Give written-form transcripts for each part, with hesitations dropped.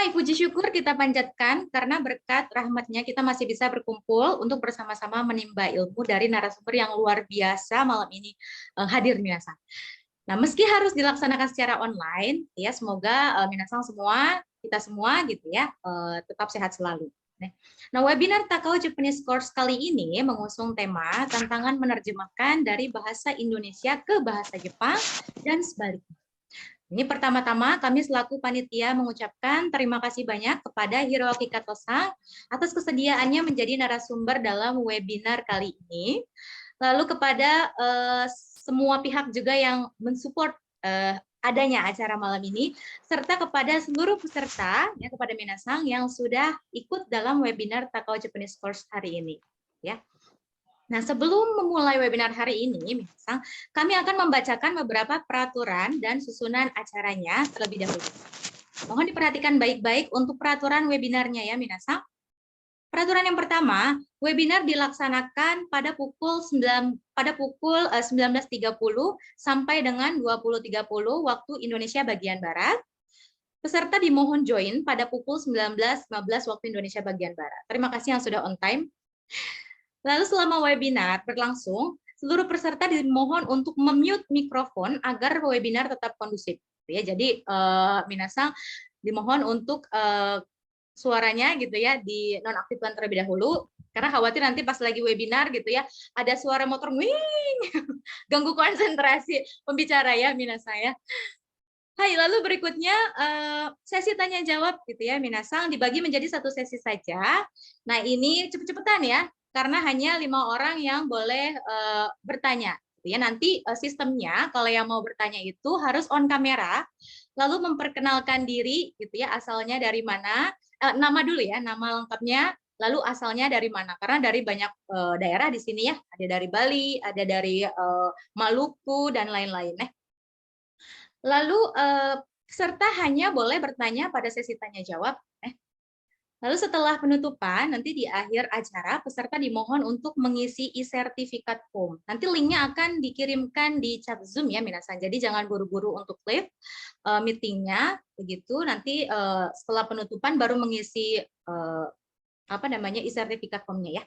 Hai, puji syukur kita panjatkan karena berkat rahmatnya kita masih bisa berkumpul untuk bersama-sama menimba ilmu dari narasumber yang luar biasa malam ini hadir minasang. Nah, meski harus dilaksanakan secara online, ya semoga minasang semua, kita semua gitu ya, tetap sehat selalu. Nah, webinar Takao Japanese Course kali ini mengusung tema tantangan menerjemahkan dari bahasa Indonesia ke bahasa Jepang dan sebaliknya. Ini pertama-tama kami selaku panitia mengucapkan terima kasih banyak kepada Hiroaki Kato-san atas kesediaannya menjadi narasumber dalam webinar kali ini. Lalu kepada semua pihak juga yang mensupport adanya acara malam ini, serta kepada seluruh peserta, ya, kepada minasang yang sudah ikut dalam webinar Takao Japanese Course hari ini. Ya. Nah, sebelum memulai webinar hari ini, minasang, kami akan membacakan beberapa peraturan dan susunan acaranya terlebih dahulu. Mohon diperhatikan baik-baik untuk peraturan webinarnya ya, minasang. Peraturan yang pertama, webinar dilaksanakan pada pukul 19.30 sampai dengan 20.30 waktu Indonesia bagian Barat. Peserta dimohon join pada pukul 19.15 waktu Indonesia bagian Barat. Terima kasih yang sudah on time. Lalu selama webinar berlangsung, seluruh peserta dimohon untuk memute mikrofon agar webinar tetap kondusif. Ya, jadi minasang dimohon untuk suaranya gitu ya di nonaktifkan terlebih dahulu karena khawatir nanti pas lagi webinar gitu ya ada suara motor wing ganggu konsentrasi pembicara ya minasang ya. Hai, lalu berikutnya sesi tanya jawab gitu ya minasang dibagi menjadi satu sesi saja. Nah, ini cepet-cepetan ya karena hanya 5 orang yang boleh bertanya. Ya, nanti sistemnya kalau yang mau bertanya itu harus on kamera, lalu memperkenalkan diri gitu ya asalnya dari mana, nama dulu ya nama lengkapnya, lalu asalnya dari mana karena dari banyak daerah di sini ya ada dari Bali, ada dari Maluku dan lain-lain. Lalu peserta hanya boleh bertanya pada sesi tanya jawab. Lalu setelah penutupan, nanti di akhir acara, peserta dimohon untuk mengisi e-sertifikat form. Nanti linknya akan dikirimkan di chat Zoom ya, minasan. Jadi jangan buru-buru untuk live meetingnya, begitu. Nanti setelah penutupan baru mengisi e-sertifikat formnya ya.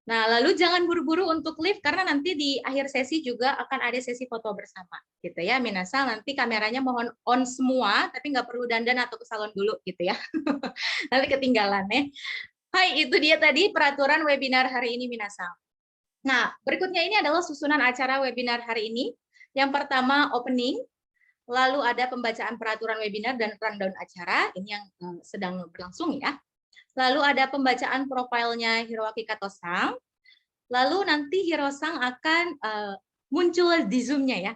Nah, lalu jangan buru-buru untuk live karena nanti di akhir sesi juga akan ada sesi foto bersama, gitu ya. Minasang nanti kameranya mohon on semua, tapi nggak perlu dandan atau ke salon dulu, gitu ya. Nanti ketinggalan ya. Hai, itu dia tadi peraturan webinar hari ini, Minasang. Nah, berikutnya ini adalah susunan acara webinar hari ini. Yang pertama opening, lalu ada pembacaan peraturan webinar dan rundown acara, ini yang sedang berlangsung ya. Lalu ada pembacaan profilnya Hiroaki Kato-san. Lalu nanti Hiro-san akan muncul di Zoom-nya ya.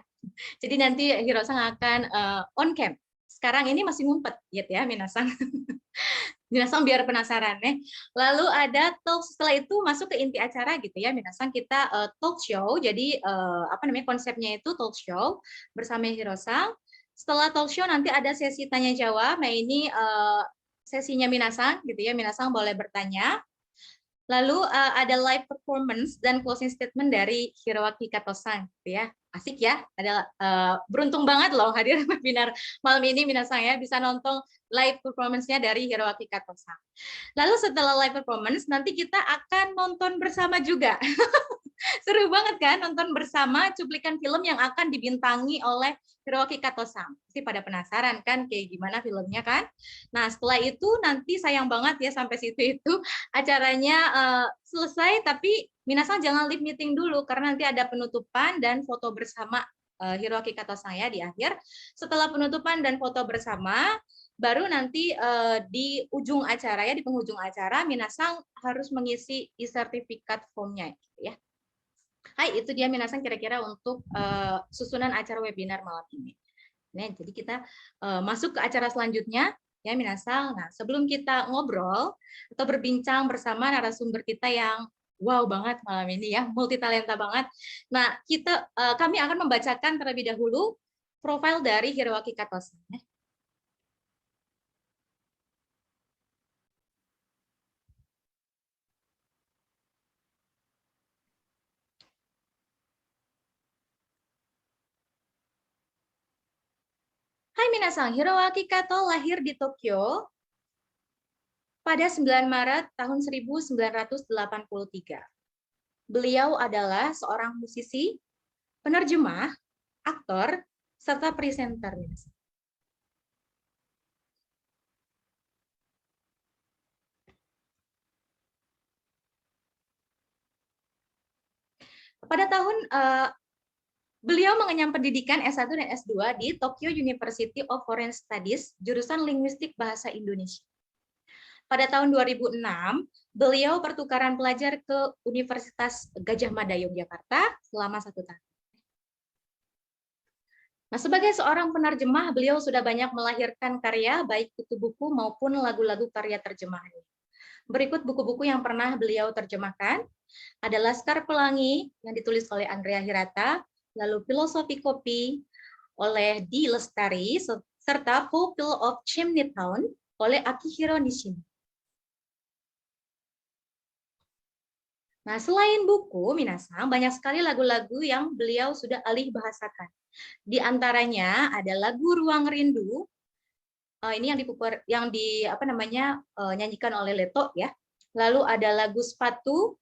Jadi nanti Hiro-san akan on cam. Sekarang ini masih ngumpet gitu ya, minasang. Minasang biar penasaran ya. Lalu ada talk, setelah itu masuk ke inti acara gitu ya, minasang kita talk show. Jadi konsepnya itu talk show bersama Hiro-san. Setelah talk show nanti ada sesi tanya jawab. Nah, ini sesinya minasang gitu ya, minasang boleh bertanya. Lalu ada live performance dan closing statement dari Hiroaki Kato-san, gitu ya. Asik ya, ada beruntung banget loh hadir webinar malam ini minasang ya, bisa nonton live performance-nya dari Hiroaki Kato-san. Lalu setelah live performance nanti kita akan nonton bersama juga. Seru banget kan nonton bersama cuplikan film yang akan dibintangi oleh Hiroaki Kato-san. Pasti pada penasaran kan kayak gimana filmnya kan? Nah, setelah itu nanti sayang banget ya sampai situ itu acaranya selesai tapi minasang jangan leave meeting dulu karena nanti ada penutupan dan foto bersama Hiroaki Kato-san ya di akhir. Setelah penutupan dan foto bersama baru nanti di ujung acara ya di penghujung acara minasang harus mengisi e-sertifikat formnya ya. Hai, itu dia minasang kira-kira untuk susunan acara webinar malam ini. Nah, jadi kita masuk ke acara selanjutnya ya minasang. Nah, sebelum kita ngobrol atau berbincang bersama narasumber kita yang wow banget malam ini ya, multitalenta banget. Nah, kami akan membacakan terlebih dahulu profil dari Hiroaki Kato-san. Hai minasan, Hiroaki Kato lahir di Tokyo pada 9 Maret tahun 1983. Beliau adalah seorang musisi, penerjemah, aktor, serta presenter. Pada tahun beliau mengenyam pendidikan S1 dan S2 di Tokyo University of Foreign Studies, jurusan Linguistik Bahasa Indonesia. Pada tahun 2006, beliau pertukaran pelajar ke Universitas Gadjah Mada Yogyakarta selama 1 tahun. Nah, sebagai seorang penerjemah, beliau sudah banyak melahirkan karya, baik itu buku maupun lagu-lagu karya terjemahannya. Berikut buku-buku yang pernah beliau terjemahkan. Ada Laskar Pelangi yang ditulis oleh Andrea Hirata, lalu Filosofi Kopi oleh D. Lestari, serta Pupil of Chimney Town oleh Akihiro Nishino. Nah, selain buku, minasan, banyak sekali lagu-lagu yang beliau sudah alih bahasakan. Di antaranya ada lagu Ruang Rindu, ini yang nyanyikan oleh Leto ya. Lalu ada lagu Sepatu,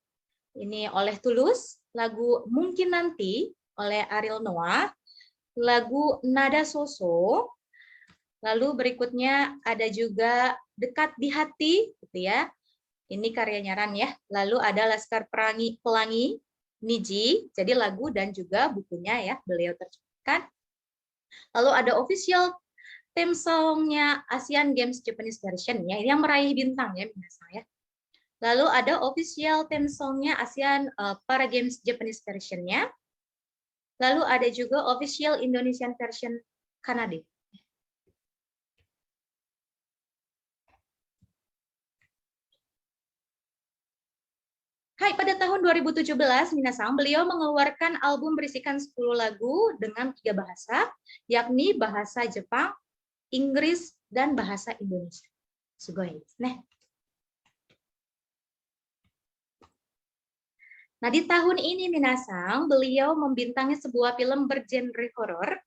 ini oleh Tulus, lagu Mungkin Nanti oleh Ariel Noah, lagu Nada Soso, lalu berikutnya ada juga Dekat di Hati, gitu ya. Ini karyanya Ran ya. Lalu ada Laskar Pelangi, Niji, jadi lagu dan juga bukunya ya beliau terjemahkan. Lalu ada official theme song-nya Asian Games Japanese version ya, ini yang meraih bintang ya misalnya. Lalu ada official theme song-nya ASEAN Para Games Japanese version-nya. Lalu ada juga official Indonesian version Kanada. Hai, pada tahun 2017, minasan, beliau mengeluarkan album berisikan 10 lagu dengan 3 bahasa, yakni bahasa Jepang, Inggris, dan bahasa Indonesia. Sugoi. Nah, di tahun ini minasan, beliau membintangi sebuah film bergenre horor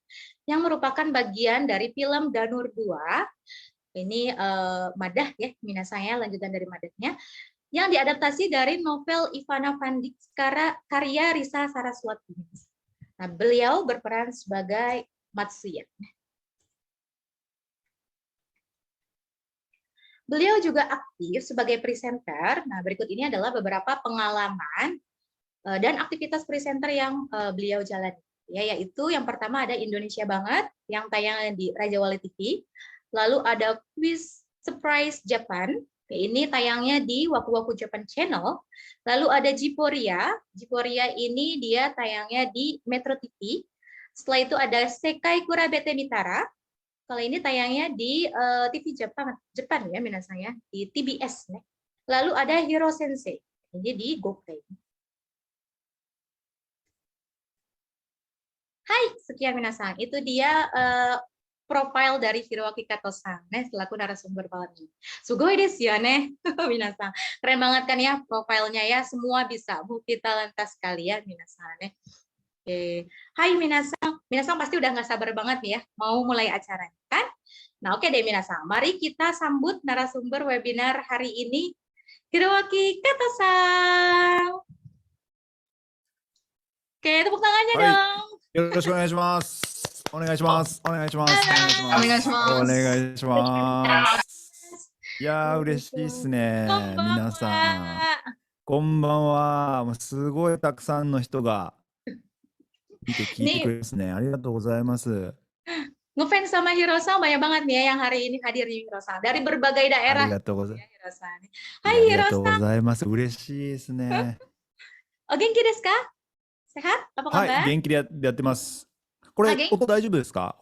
yang merupakan bagian dari film Danur 2. Ini madah ya, minasan ya, lanjutan dari madahnya, yang diadaptasi dari novel Ivana Vandikskara karya Risa Saraswati. Nah, beliau berperan sebagai Matsuya. Beliau juga aktif sebagai presenter. Nah, berikut ini adalah beberapa pengalaman dan aktivitas presenter yang beliau jalani. Ya, yaitu yang pertama ada Indonesia Banget yang tayang di Raja Wali TV. Lalu ada Quiz Surprise Japan. Ini tayangnya di Waku Waku Japan Channel. Lalu ada Jiporia. Jiporia ini dia tayangnya di Metro TV. Setelah itu ada Sekai Kurabete Mitara. Kalau ini tayangnya di TV Jepang ya minasan ya, di TBS. Lalu ada Hiro Sensei. Ini di GoPlay. Hai, sekian minasan. Itu dia profil dari Hiroaki Kato-san, selaku narasumber malam ini. Sugoi desu ya, minasan. Keren banget kan ya profilnya ya, semua bisa multi talenta sekali ya, minasan. Hai minasan pasti udah nggak sabar banget nih ya, mau mulai acaranya kan? Nah oke deh minasan, mari kita sambut narasumber webinar hari ini, Hiroaki Kato-san. Oke, tepuk tangannya dong. よろしくお願いします。お願いします。お願いします。お願いします。お願いします。いやー、嬉しいですね。皆さん。こんばんは。もうすごいたくさんの人が見て聞いてくれますね。ありがとうございます。Ngefans sama Hiro-san banyak banget nih ya yang hari ini hadir di Hiro-san dari berbagai daerah. ありがとうございます。 Hai ありがとうご Hiro-san. ざいます。嬉しいですね。お元気ですか? Sehat? Apa はい、 kabar? 元気でやってます。これ、音大丈夫ですか？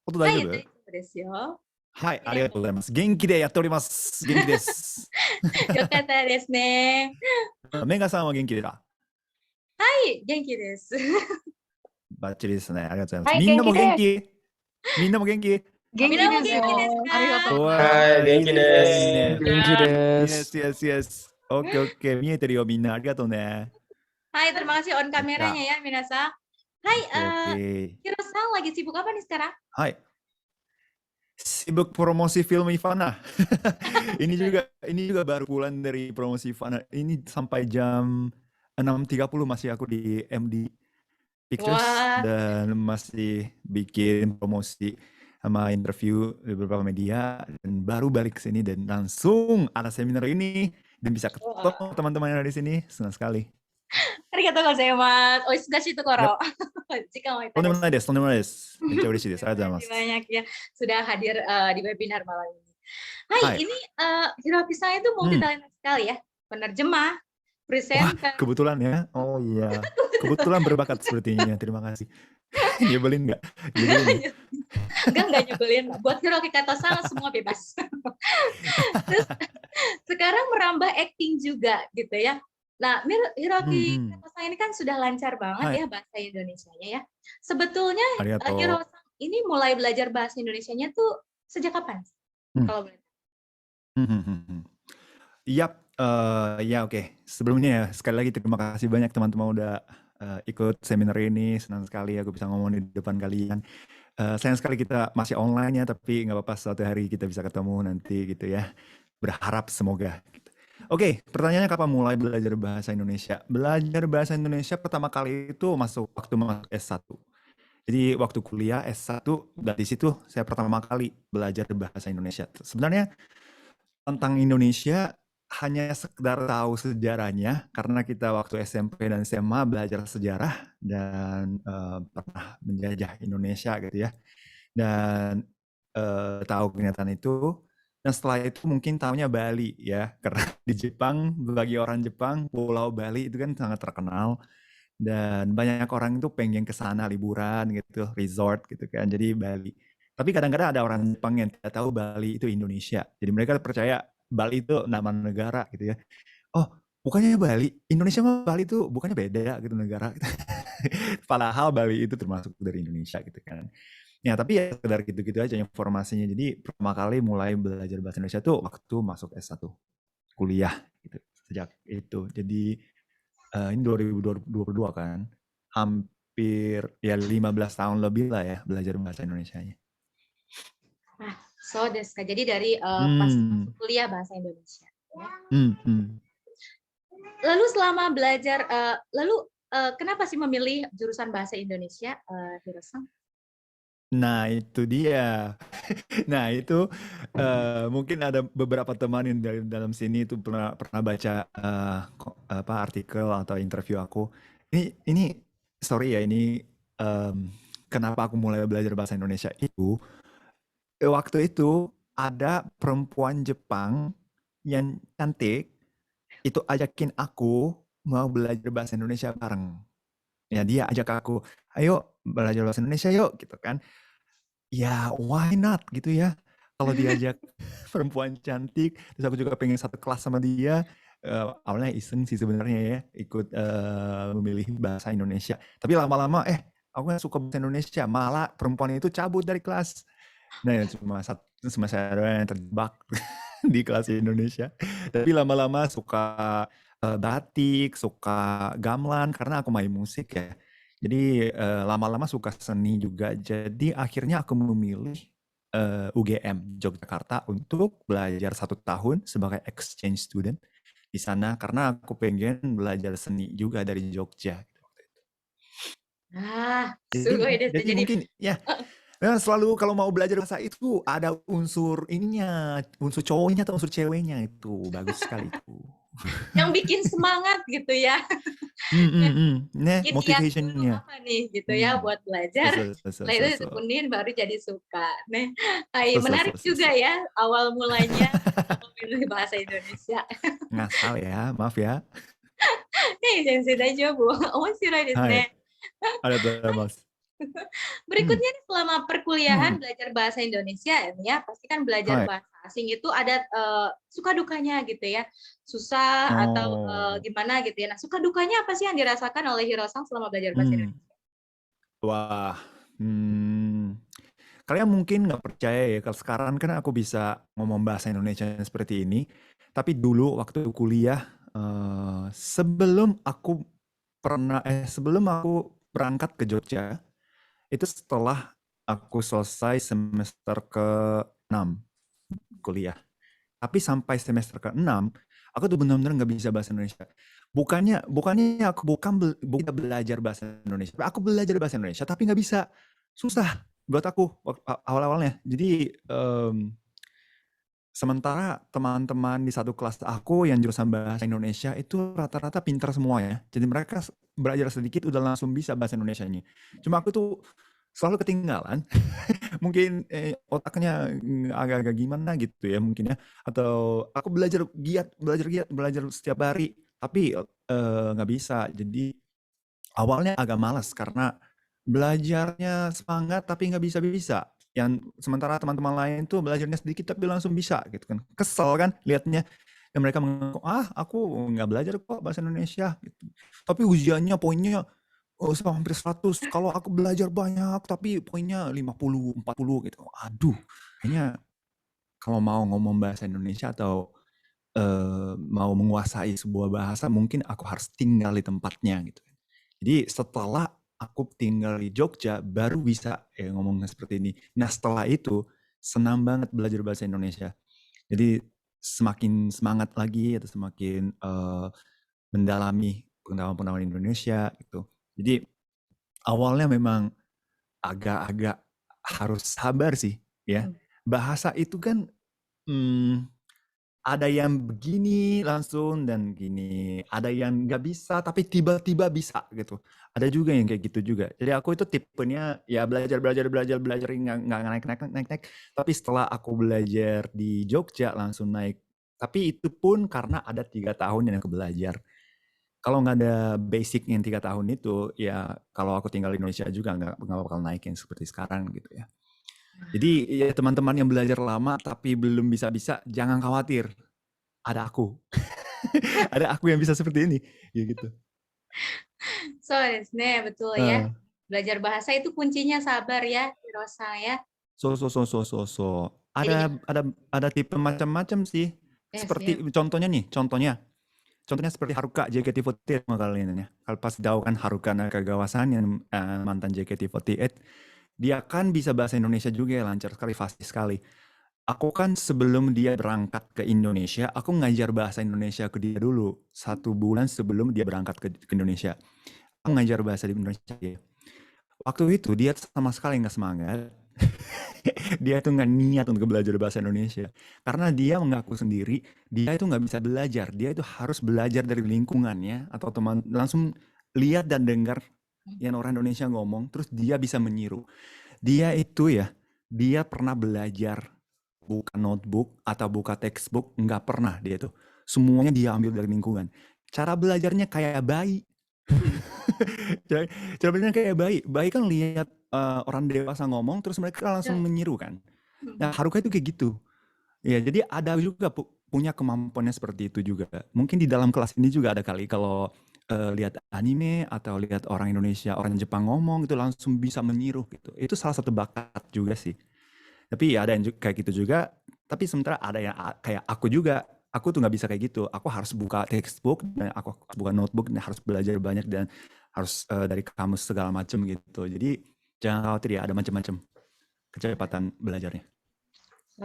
音大丈夫？ はい、大丈夫ですよ。はい、ありがとうございます。元気でやっております。元気です。よかったですね。メガさんは元気ですか？はい、元気です。バッチリですね。ありがとうございます。はい、みんなも元元気？みんなも元気？元気ですよ。ありがとう。はい、元気です。元気です。 Yes, yes, yes. Oke, oke. 見えてるよ、みんな。ありがとうね。Hai, terima kasih on kameranya ya, Minasa. Hai, Oke. Hiro-san lagi sibuk apa nih sekarang? はい。Sibuk promosi film Ivana. Ini juga baru pulang dari promosi Ivana. Ini sampai jam 6.30 masih aku di MD Pictures Wah, dan masih bikin promosi sama interview di beberapa media dan baru balik ke sini dan langsung ada seminar ini dan bisa ketemu wah. teman-teman yang ada di sini. Senang sekali. Arigatou gozaimasu. Oisugashii tokoro. Yap, Jika mau とんで ditanya. もないです。とんでもないです。めっちゃ嬉しいです。ありがとう Terima ござい kasih ます。 banyak ya sudah hadir di webinar malam ini. Hai, はい。 ini Hiroki-san itu multi うん。 talenta sekali ya. Penerjemah, Wah, presenter. kebetulan ya. Oh iya. Kebetulan berbakat sepertinya. Terima kasih. Nyebelin nggak? Nyebelin ya? Enggak nyebelin. Buat Hiroki Kato-san semua bebas. Terus sekarang merambah acting juga gitu ya. Nah, Hiroki うんうん。 Kato-san ini kan sudah lancar banget はい。 ya bahasa Indonesianya ya. Sebetulnya ありがと Hiro-san ini mulai belajar bahasa Indonesianya tuh sejak kapan? う。うん。 Kalau boleh. うんうんうんうん。Yap, ya oke. Sebelumnya ya, sekali lagi terima kasih banyak teman-teman udah ikut seminar ini. Senang sekali aku bisa ngomong di depan kalian. Sayang sekali kita masih online ya, tapi nggak apa-apa suatu hari kita bisa ketemu nanti gitu ya. Berharap semoga. Gitu. Oke, pertanyaannya kapan mulai belajar bahasa Indonesia? Belajar bahasa Indonesia pertama kali itu waktu masuk S1. Jadi waktu kuliah S1, dari situ saya pertama kali belajar bahasa Indonesia. Sebenarnya tentang Indonesia hanya sekedar tahu sejarahnya karena kita waktu SMP dan SMA belajar sejarah dan pernah menjajah Indonesia gitu ya. Dan tahu kenyataan itu. Dan setelah itu mungkin tahunya Bali ya, karena di Jepang bagi orang Jepang Pulau Bali itu kan sangat terkenal dan banyak orang itu pengen ke sana liburan gitu, resort gitu kan. Jadi Bali. Tapi kadang-kadang ada orang Jepang yang tidak tahu Bali itu Indonesia. Jadi mereka percaya Bali itu nama negara gitu ya. Oh, bukannya Bali, Indonesia sama Bali itu bukannya beda gitu negara. Padahal Bali itu termasuk dari Indonesia gitu kan. Ya, tapi ya sekedar gitu-gitu aja informasinya. Jadi pertama kali mulai belajar bahasa Indonesia tuh waktu masuk S1 kuliah gitu. Sejak itu. Jadi ini 2022 kan. Hampir ya 15 tahun lebih lah ya belajar bahasa Indonesianya. Nah, so desu ka. Jadi dari pas masuk kuliah bahasa Indonesia. Lalu selama belajar, kenapa sih memilih jurusan bahasa Indonesia, Hiro-san? Nah itu dia. Nah itu mungkin ada beberapa teman yang dari dalam sini itu pernah baca apa artikel atau interview aku. Ini sorry ya ini kenapa aku mulai belajar bahasa Indonesia itu waktu itu ada perempuan Jepang yang cantik itu ajakin aku mau belajar bahasa Indonesia bareng. Ya dia ajak aku, ayo belajar bahasa Indonesia yuk gitu kan. Ya why not gitu ya. Kalau diajak perempuan cantik, terus aku juga pengen satu kelas sama dia. Awalnya iseng sih sebenarnya ya, ikut memilih bahasa Indonesia. Tapi lama-lama aku gak suka bahasa Indonesia, malah perempuan itu cabut dari kelas. Nah cuma saya doang yang terjebak di kelas Indonesia. Tapi lama-lama suka batik, suka gamelan karena aku main musik ya. Jadi lama-lama suka seni juga. Jadi akhirnya aku memilih UGM Yogyakarta untuk belajar 1 tahun sebagai exchange student di sana karena aku pengen belajar seni juga dari Jogja. Ah, sugoi desu. Jadi mungkin ya selalu kalau mau belajar bahasa itu ada unsur ininya, unsur cowoknya atau unsur ceweknya itu bagus sekali itu. Yang bikin semangat gitu ya. Nah, Bikin niat dulu motivation-nya. apa nih gitu ya buat belajar. Setelah itu ditekunin baru jadi suka. Nah, menarik juga ya awal mulanya memilih bahasa Indonesia. Ngasal ya, maaf ya. Sensei daijoubu. Omoshiroi desu ne. Arigatou. Berikutnya nih, selama perkuliahan belajar bahasa Indonesia ya, pasti kan belajar bahasa asing itu ada suka dukanya gitu ya, susah atau gimana gitu ya. Nah, suka dukanya apa sih yang dirasakan oleh Hiro-san selama belajar bahasa Indonesia? Wah, kalian mungkin nggak percaya ya, kalau sekarang kan aku bisa ngomong bahasa Indonesia seperti ini, tapi dulu waktu kuliah sebelum aku berangkat ke Jogja, itu setelah aku selesai semester ke-6 kuliah. Tapi sampai semester ke-6, aku tuh benar-benar nggak bisa bahasa Indonesia. Bukannya aku bukan belajar bahasa Indonesia. Aku belajar bahasa Indonesia, tapi nggak bisa. Susah buat aku awal-awalnya. Jadi sementara teman-teman di satu kelas aku yang jurusan bahasa Indonesia itu rata-rata pintar semua ya. Jadi mereka belajar sedikit udah langsung bisa bahasa Indonesia ini. Cuma aku tuh selalu ketinggalan. Mungkin otaknya agak-agak gimana gitu ya mungkin ya. Atau aku belajar setiap hari. Tapi nggak bisa. Jadi awalnya agak malas karena belajarnya semangat tapi nggak bisa-bisa. Yang sementara teman-teman lain tuh belajarnya sedikit tapi langsung bisa gitu kan. Kesel kan lihatnya. Dan mereka mengaku, aku nggak belajar kok bahasa Indonesia gitu. Tapi ujiannya poinnya hampir 100. Kalau aku belajar banyak tapi poinnya 50, 40 gitu. Aduh, kayaknya kalau mau ngomong bahasa Indonesia atau mau menguasai sebuah bahasa mungkin aku harus tinggal di tempatnya gitu. Jadi setelah aku tinggal di Jogja baru bisa ngomongnya seperti ini. Nah setelah itu senang banget belajar bahasa Indonesia. Jadi semakin semangat lagi atau semakin mendalami pengetahuan Indonesia gitu. Jadi awalnya memang agak-agak harus sabar sih ya. Bahasa itu kan ada yang begini langsung dan gini, ada yang nggak bisa tapi tiba-tiba bisa gitu. Ada juga yang kayak gitu juga. Jadi aku itu tipenya ya belajar nggak naik. Tapi setelah aku belajar di Jogja langsung naik. Tapi itu pun karena ada 3 tahun yang aku belajar. Kalau nggak ada basic yang 3 tahun itu, ya kalau aku tinggal di Indonesia juga nggak bakal naik yang seperti sekarang gitu ya. Jadi ya teman-teman yang belajar lama tapi belum bisa-bisa, jangan khawatir. Ada aku. Ada aku yang bisa seperti ini. Ya gitu. So, betul ya. Belajar bahasa itu kuncinya sabar ya, Hirosa ya. So. Ada tipe macam-macam sih. Seperti contohnya seperti Haruka JKT48 sama kalian ya. Kalau pas tahu kan Haruka Nakagawa-san yang mantan JKT48, dia kan bisa bahasa Indonesia juga lancar sekali, fasih sekali. Aku kan sebelum dia berangkat ke Indonesia, aku ngajar bahasa Indonesia ke dia dulu. 1 bulan sebelum dia berangkat ke Indonesia. Aku ngajar bahasa di Indonesia ya. Waktu itu dia sama sekali nggak semangat. Dia tuh nggak niat untuk belajar bahasa Indonesia. Karena dia mengaku sendiri, dia itu nggak bisa belajar. Dia itu harus belajar dari lingkungannya atau teman langsung lihat dan dengar yang orang Indonesia ngomong, terus dia bisa meniru. Dia pernah belajar buka notebook atau buka textbook, nggak pernah dia tuh. Semuanya dia ambil dari lingkungan. Cara belajarnya kayak bayi. Cara belajarnya kayak bayi. Bayi kan lihat orang dewasa ngomong, terus mereka langsung meniru kan. Nah, Haruka itu kayak gitu. Ya, jadi ada juga punya kemampuannya seperti itu juga. Mungkin di dalam kelas ini juga ada kali kalau lihat anime atau lihat orang Indonesia, orang Jepang ngomong itu langsung bisa meniru gitu. Itu salah satu bakat juga sih. Tapi ada yang kayak gitu juga. Tapi sementara ada yang kayak aku juga. Aku tuh nggak bisa kayak gitu. Aku harus buka textbook dan aku harus buka notebook dan harus belajar banyak dan harus dari kamus segala macam gitu. Jadi jangan khawatir ya, ada macam-macam kecepatan belajarnya.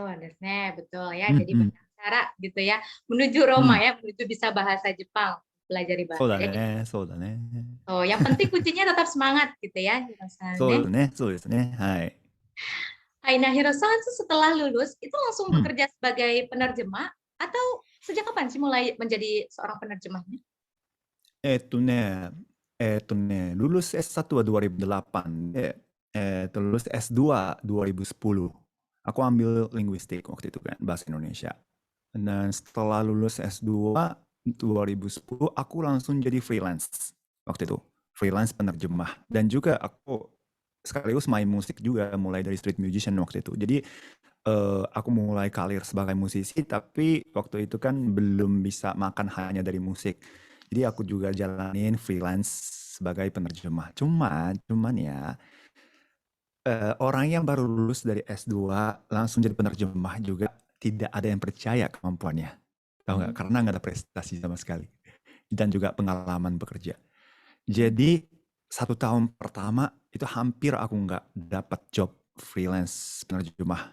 Oh, betul ya. Jadi banyak cara gitu ya menuju Roma ya, menuju bisa bahasa Jepang, pelajari bahasa. Soだね. Oh, yang penting kuncinya tetap semangat gitu ya, Hirosan. So desu ne. Hai. Hai, nah Hirosan setelah lulus itu langsung bekerja sebagai penerjemah atau sejak kapan sih mulai menjadi seorang penerjemahnya? Lulus S1 2008, lulus S2 2010. Aku ambil linguistik waktu itu kan, bahasa Indonesia. Dan setelah lulus S2 2010, aku langsung jadi freelance waktu itu. Freelance penerjemah. Dan juga aku sekaligus main musik juga, mulai dari street musician waktu itu. Jadi aku mulai karir sebagai musisi, tapi waktu itu kan belum bisa makan hanya dari musik. Jadi aku juga jalanin freelance sebagai penerjemah. Cuman ya, orang yang baru lulus dari S2 langsung jadi penerjemah juga tidak ada yang percaya kemampuannya. Tahu nggak? Karena nggak ada prestasi sama sekali. Dan juga pengalaman bekerja. Jadi 1 tahun pertama itu hampir aku nggak dapat job freelance penerjemah.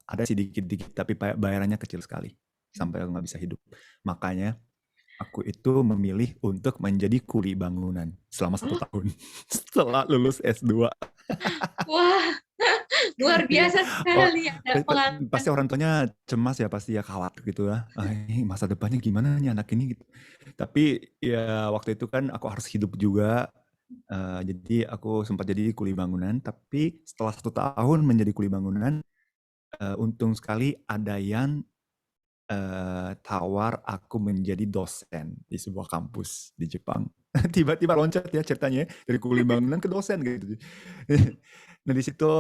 Ada sih dikit-dikit, tapi bayarannya kecil sekali. Sampai aku nggak bisa hidup. Makanya aku itu memilih untuk menjadi kuli bangunan selama 1 tahun setelah lulus S2. Wah, luar Iya. biasa sekali ada pengalaman. Pasti orang tuanya cemas ya, pasti ya khawatir gitu ya. Ini masa depannya gimana nih anak ini gitu. Tapi ya waktu itu kan aku harus hidup juga. Jadi aku sempat jadi kuli bangunan. Tapi setelah 1 tahun menjadi kuli bangunan, untung sekali ada yang tawar aku menjadi dosen di sebuah kampus di Jepang. Tiba-tiba loncat ya ceritanya dari kuli bangunan ke dosen gitu. Nah di situ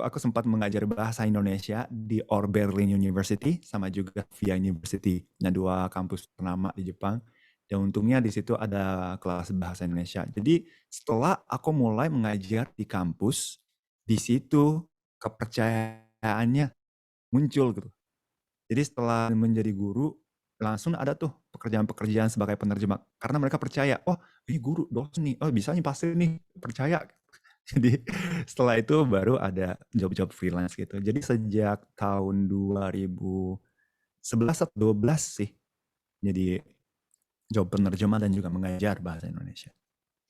aku sempat mengajar bahasa Indonesia di Oberlin University sama juga VIA University. Nah 2 kampus ternama di Jepang. Dan untungnya di situ ada kelas bahasa Indonesia. Jadi setelah aku mulai mengajar di kampus, di situ kepercayaannya muncul gitu. Jadi setelah menjadi guru, langsung ada tuh pekerjaan-pekerjaan sebagai penerjemah. Karena mereka percaya, oh ini guru, dosen nih, oh bisa nih pasti nih, percaya. Jadi setelah itu baru ada job-job freelance gitu. Jadi sejak tahun 2011 atau 12 sih, jadi job penerjemah dan juga mengajar bahasa Indonesia.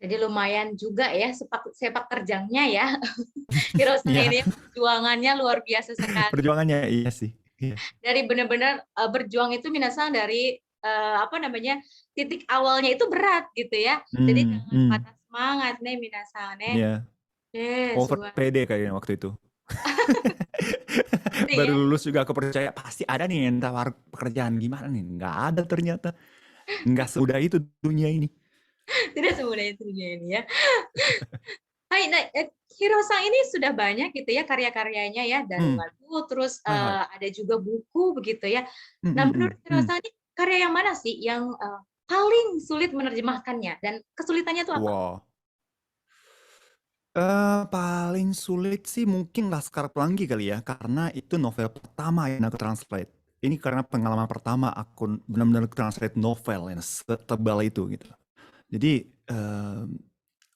Jadi lumayan juga ya sepak terjangnya ya. Hirosan ini perjuangannya luar biasa sekali. Perjuangannya iya sih. Iya. Dari benar-benar berjuang itu minasan dari titik awalnya itu berat gitu ya. Jadi jangan patah semangat nih minasan nih. Iya. Over pede kayaknya waktu itu. Baru lulus juga aku percaya pasti ada nih yang tawar pekerjaan, gimana nih, nggak ada ternyata. Nggak semudah itu dunia ini. Tidak semudah itu dunia ini ya. Hai, nah, Hiro-san ini sudah banyak gitu ya karya-karyanya ya, dari lagu terus ada juga buku begitu ya. Nah menurut Hiro-san ini karya yang mana sih yang paling sulit menerjemahkannya dan kesulitannya itu apa? Wow. Paling sulit sih mungkin Laskar Pelangi kali ya, karena itu novel pertama yang aku translate. Ini karena pengalaman pertama aku benar-benar translate novel yang setebal itu gitu. Jadi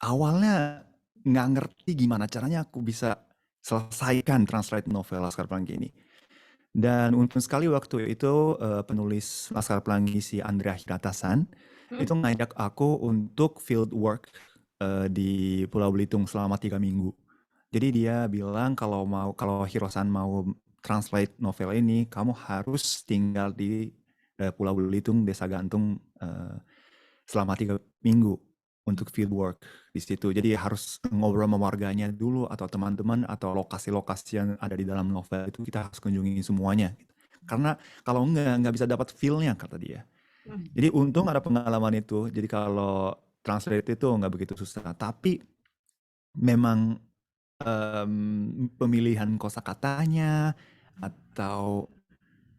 awalnya nggak ngerti gimana caranya aku bisa selesaikan translate novel Laskar Pelangi ini. Dan untung sekali waktu itu penulis Laskar Pelangi si Andrea Hirata-san itu ngajak aku untuk field work di Pulau Belitung selama 3 minggu. Jadi dia bilang kalau Hiro-san mau translate novel ini, kamu harus tinggal di Pulau Belitung, Desa Gantung selama 3 minggu untuk field work di situ. Jadi harus ngobrol sama warganya dulu atau teman-teman atau lokasi-lokasi yang ada di dalam novel itu kita harus kunjungi semuanya. Karena kalau nggak bisa dapat feel-nya kata dia. Jadi untung ada pengalaman itu. Jadi kalau translate itu nggak begitu susah. Tapi memang pemilihan kosakatanya atau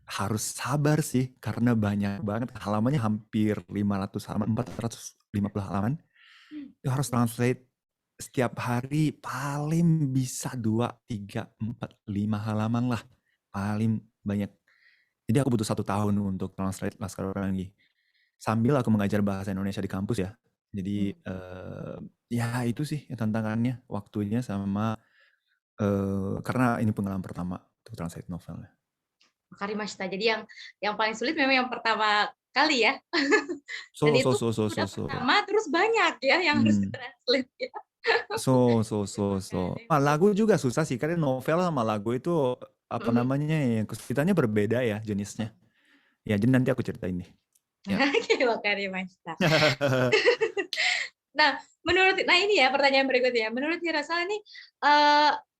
harus sabar sih karena banyak banget halamannya, hampir 500 halaman, 450 halaman. Itu harus translate setiap hari paling bisa 2, 3, 4, 5 halaman lah paling banyak. Jadi aku butuh 1 tahun untuk translate Laskar Pelangi. Sambil aku mengajar bahasa Indonesia di kampus ya. Jadi ya itu sih tantangannya, waktunya sama karena ini pengalaman pertama untuk translate novelnya. Karimashita. Jadi yang paling sulit memang yang pertama kali ya. Dan itu sudah pertama terus banyak ya yang harus ditranslate ya. Lagu juga susah sih karena novel sama lagu itu apa namanya yang kesulitannya berbeda ya jenisnya. Ya jadi nanti aku ceritain nih. Oke, Karimashita. Nah, ini ya pertanyaan berikutnya. Menurut Hiro-san ini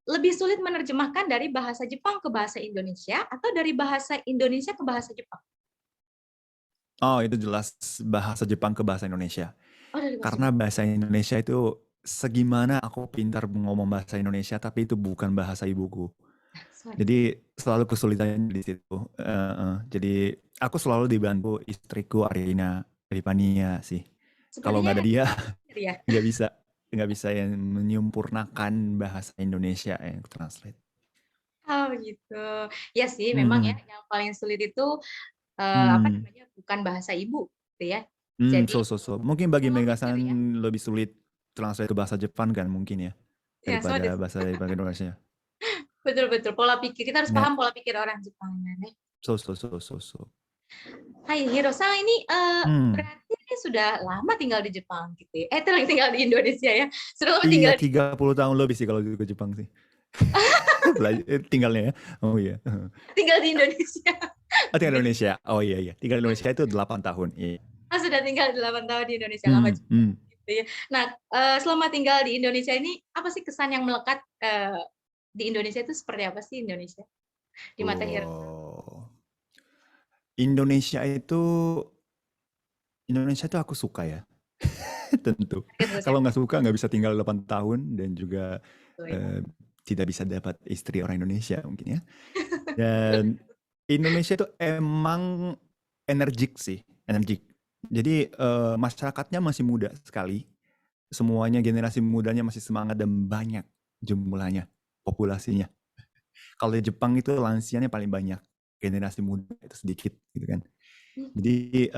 lebih sulit menerjemahkan dari bahasa Jepang ke bahasa Indonesia atau dari bahasa Indonesia ke bahasa Jepang? Oh, itu jelas bahasa Jepang ke bahasa Indonesia. Karena bahasa Indonesia itu segimana aku pintar ngomong bahasa Indonesia, tapi itu bukan bahasa ibuku. Jadi selalu kesulitannya di situ. Jadi aku selalu dibantu istriku Aripania sih. Kalau nggak ada dia, nggak bisa yang menyempurnakan bahasa Indonesia yang translate. Oh gitu. Ya sih, memang ya yang paling sulit itu bukan bahasa ibu, gitu ya. Jadi mungkin bagi Mega-san lebih sulit translate ke bahasa Jepang kan mungkin ya. Ya, sama daripada bahasa Indonesia. betul-betul pola pikir. Kita harus ね。paham pola pikir orang Jepangnya nih. そう。 Hai Hiro-san, ini うん。 berarti ini sudah lama tinggal di Jepang gitu ya? Tinggal di Indonesia ya? Sudah lama Iya, tinggal di 30 tahun lebih sih kalau ke Jepang sih. Tinggalnya ya. Oh iya. tinggal di Indonesia. Tinggal di Indonesia. Oh iya. Tinggal di Indonesia itu 8 tahun. Iya. Sudah tinggal 8 tahun di Indonesia, lama juga gitu ya. Nah, selama tinggal di Indonesia ini apa sih kesan yang melekat di Indonesia itu seperti apa sih Indonesia di mata Hiro? Oh. Indonesia itu aku suka ya. Tentu. Kalau nggak suka nggak bisa tinggal 8 tahun dan juga tidak bisa dapat istri orang Indonesia mungkin ya. Dan Indonesia itu emang energik sih, energik. Jadi masyarakatnya masih muda sekali. Semuanya generasi mudanya masih semangat dan banyak jumlahnya, populasinya. Kalau di Jepang itu lansianya paling banyak, generasi muda itu sedikit gitu kan. Jadi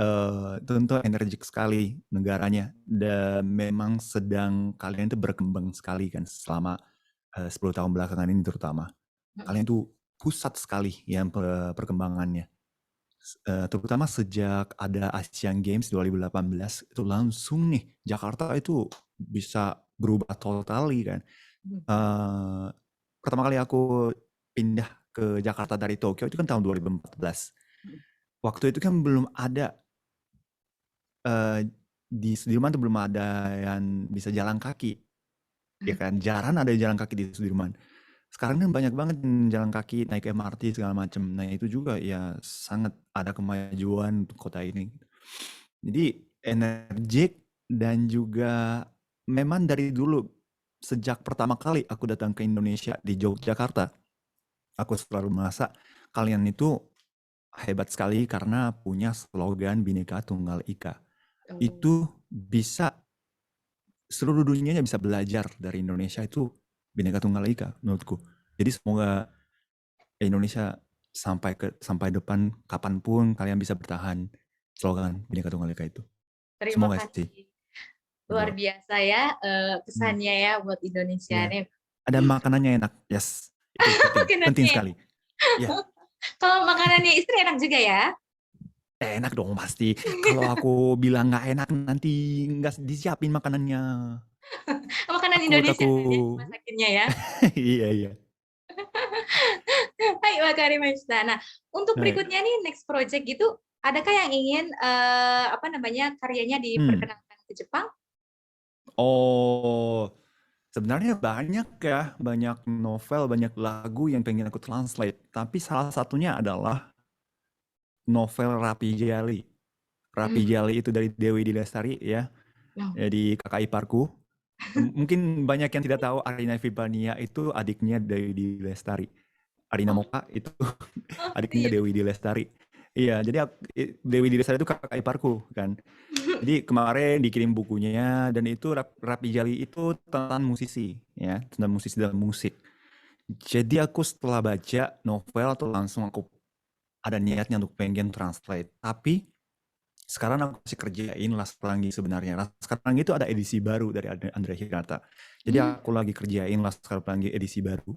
tentu energik sekali negaranya dan memang sedang kalian itu berkembang sekali kan selama 10 tahun belakangan ini terutama. Kalian tuh pusat sekali yang perkembangannya. Terutama sejak ada Asian Games 2018 itu langsung nih Jakarta itu bisa berubah totally kan. Pertama kali aku pindah ke Jakarta dari Tokyo itu kan tahun 2014. Waktu itu kan belum ada di Sudirman tuh belum ada yang bisa jalan kaki, ya kan? Jarang ada jalan kaki di Sudirman. Sekarang kan banyak banget jalan kaki, naik MRT segala macam. Nah itu juga ya sangat ada kemajuan untuk kota ini. Jadi energik dan juga memang dari dulu sejak pertama kali aku datang ke Indonesia di Yogyakarta, aku selalu merasa kalian itu hebat sekali karena punya slogan Bhinneka Tunggal Ika. Itu bisa seluruh dunianya bisa belajar dari Indonesia itu Bhinneka Tunggal Ika menurutku. Jadi semoga Indonesia sampai depan kapanpun kalian bisa bertahan slogan Bhinneka Tunggal Ika itu. Terima Semoga kasih. sih. Luar biasa ya kesannya ya buat Indonesia nih. Ada makanannya enak, yes. Itu penting sekali. Ya. Kalau makanannya istri enak juga ya? Enak dong pasti. Kalau aku bilang nggak enak nanti nggak disiapin makanannya. Makanan Indonesia kan ya masakinnya ya. Iya. Hai, wakarimashita. Nah, untuk berikutnya nih next project gitu, adakah yang ingin karyanya diperkenalkan ke Jepang? Oh, sebenarnya banyak ya, banyak novel, banyak lagu yang pengen aku translate. Tapi salah satunya adalah novel Rapi Jali. Rapi Jali itu dari Dewi Lestari ya, jadi kakak iparku. Mungkin banyak yang tidak tahu Arina Vipania itu adiknya Dewi Lestari. Arina Moka itu adiknya Dewi Lestari. Iya, jadi Dewi Lestari itu kakak iparku kan. Jadi kemarin dikirim bukunya dan itu Rapi Jali itu tentang musisi ya, tentang musisi dan musik. Jadi aku setelah baca novel atau langsung aku ada niatnya untuk pengen translate. Tapi sekarang aku masih kerjain Laskar Pelangi sebenarnya. Laskar Pelangi itu ada edisi baru dari Andrea Hirata. Jadi aku lagi kerjain Laskar Pelangi edisi baru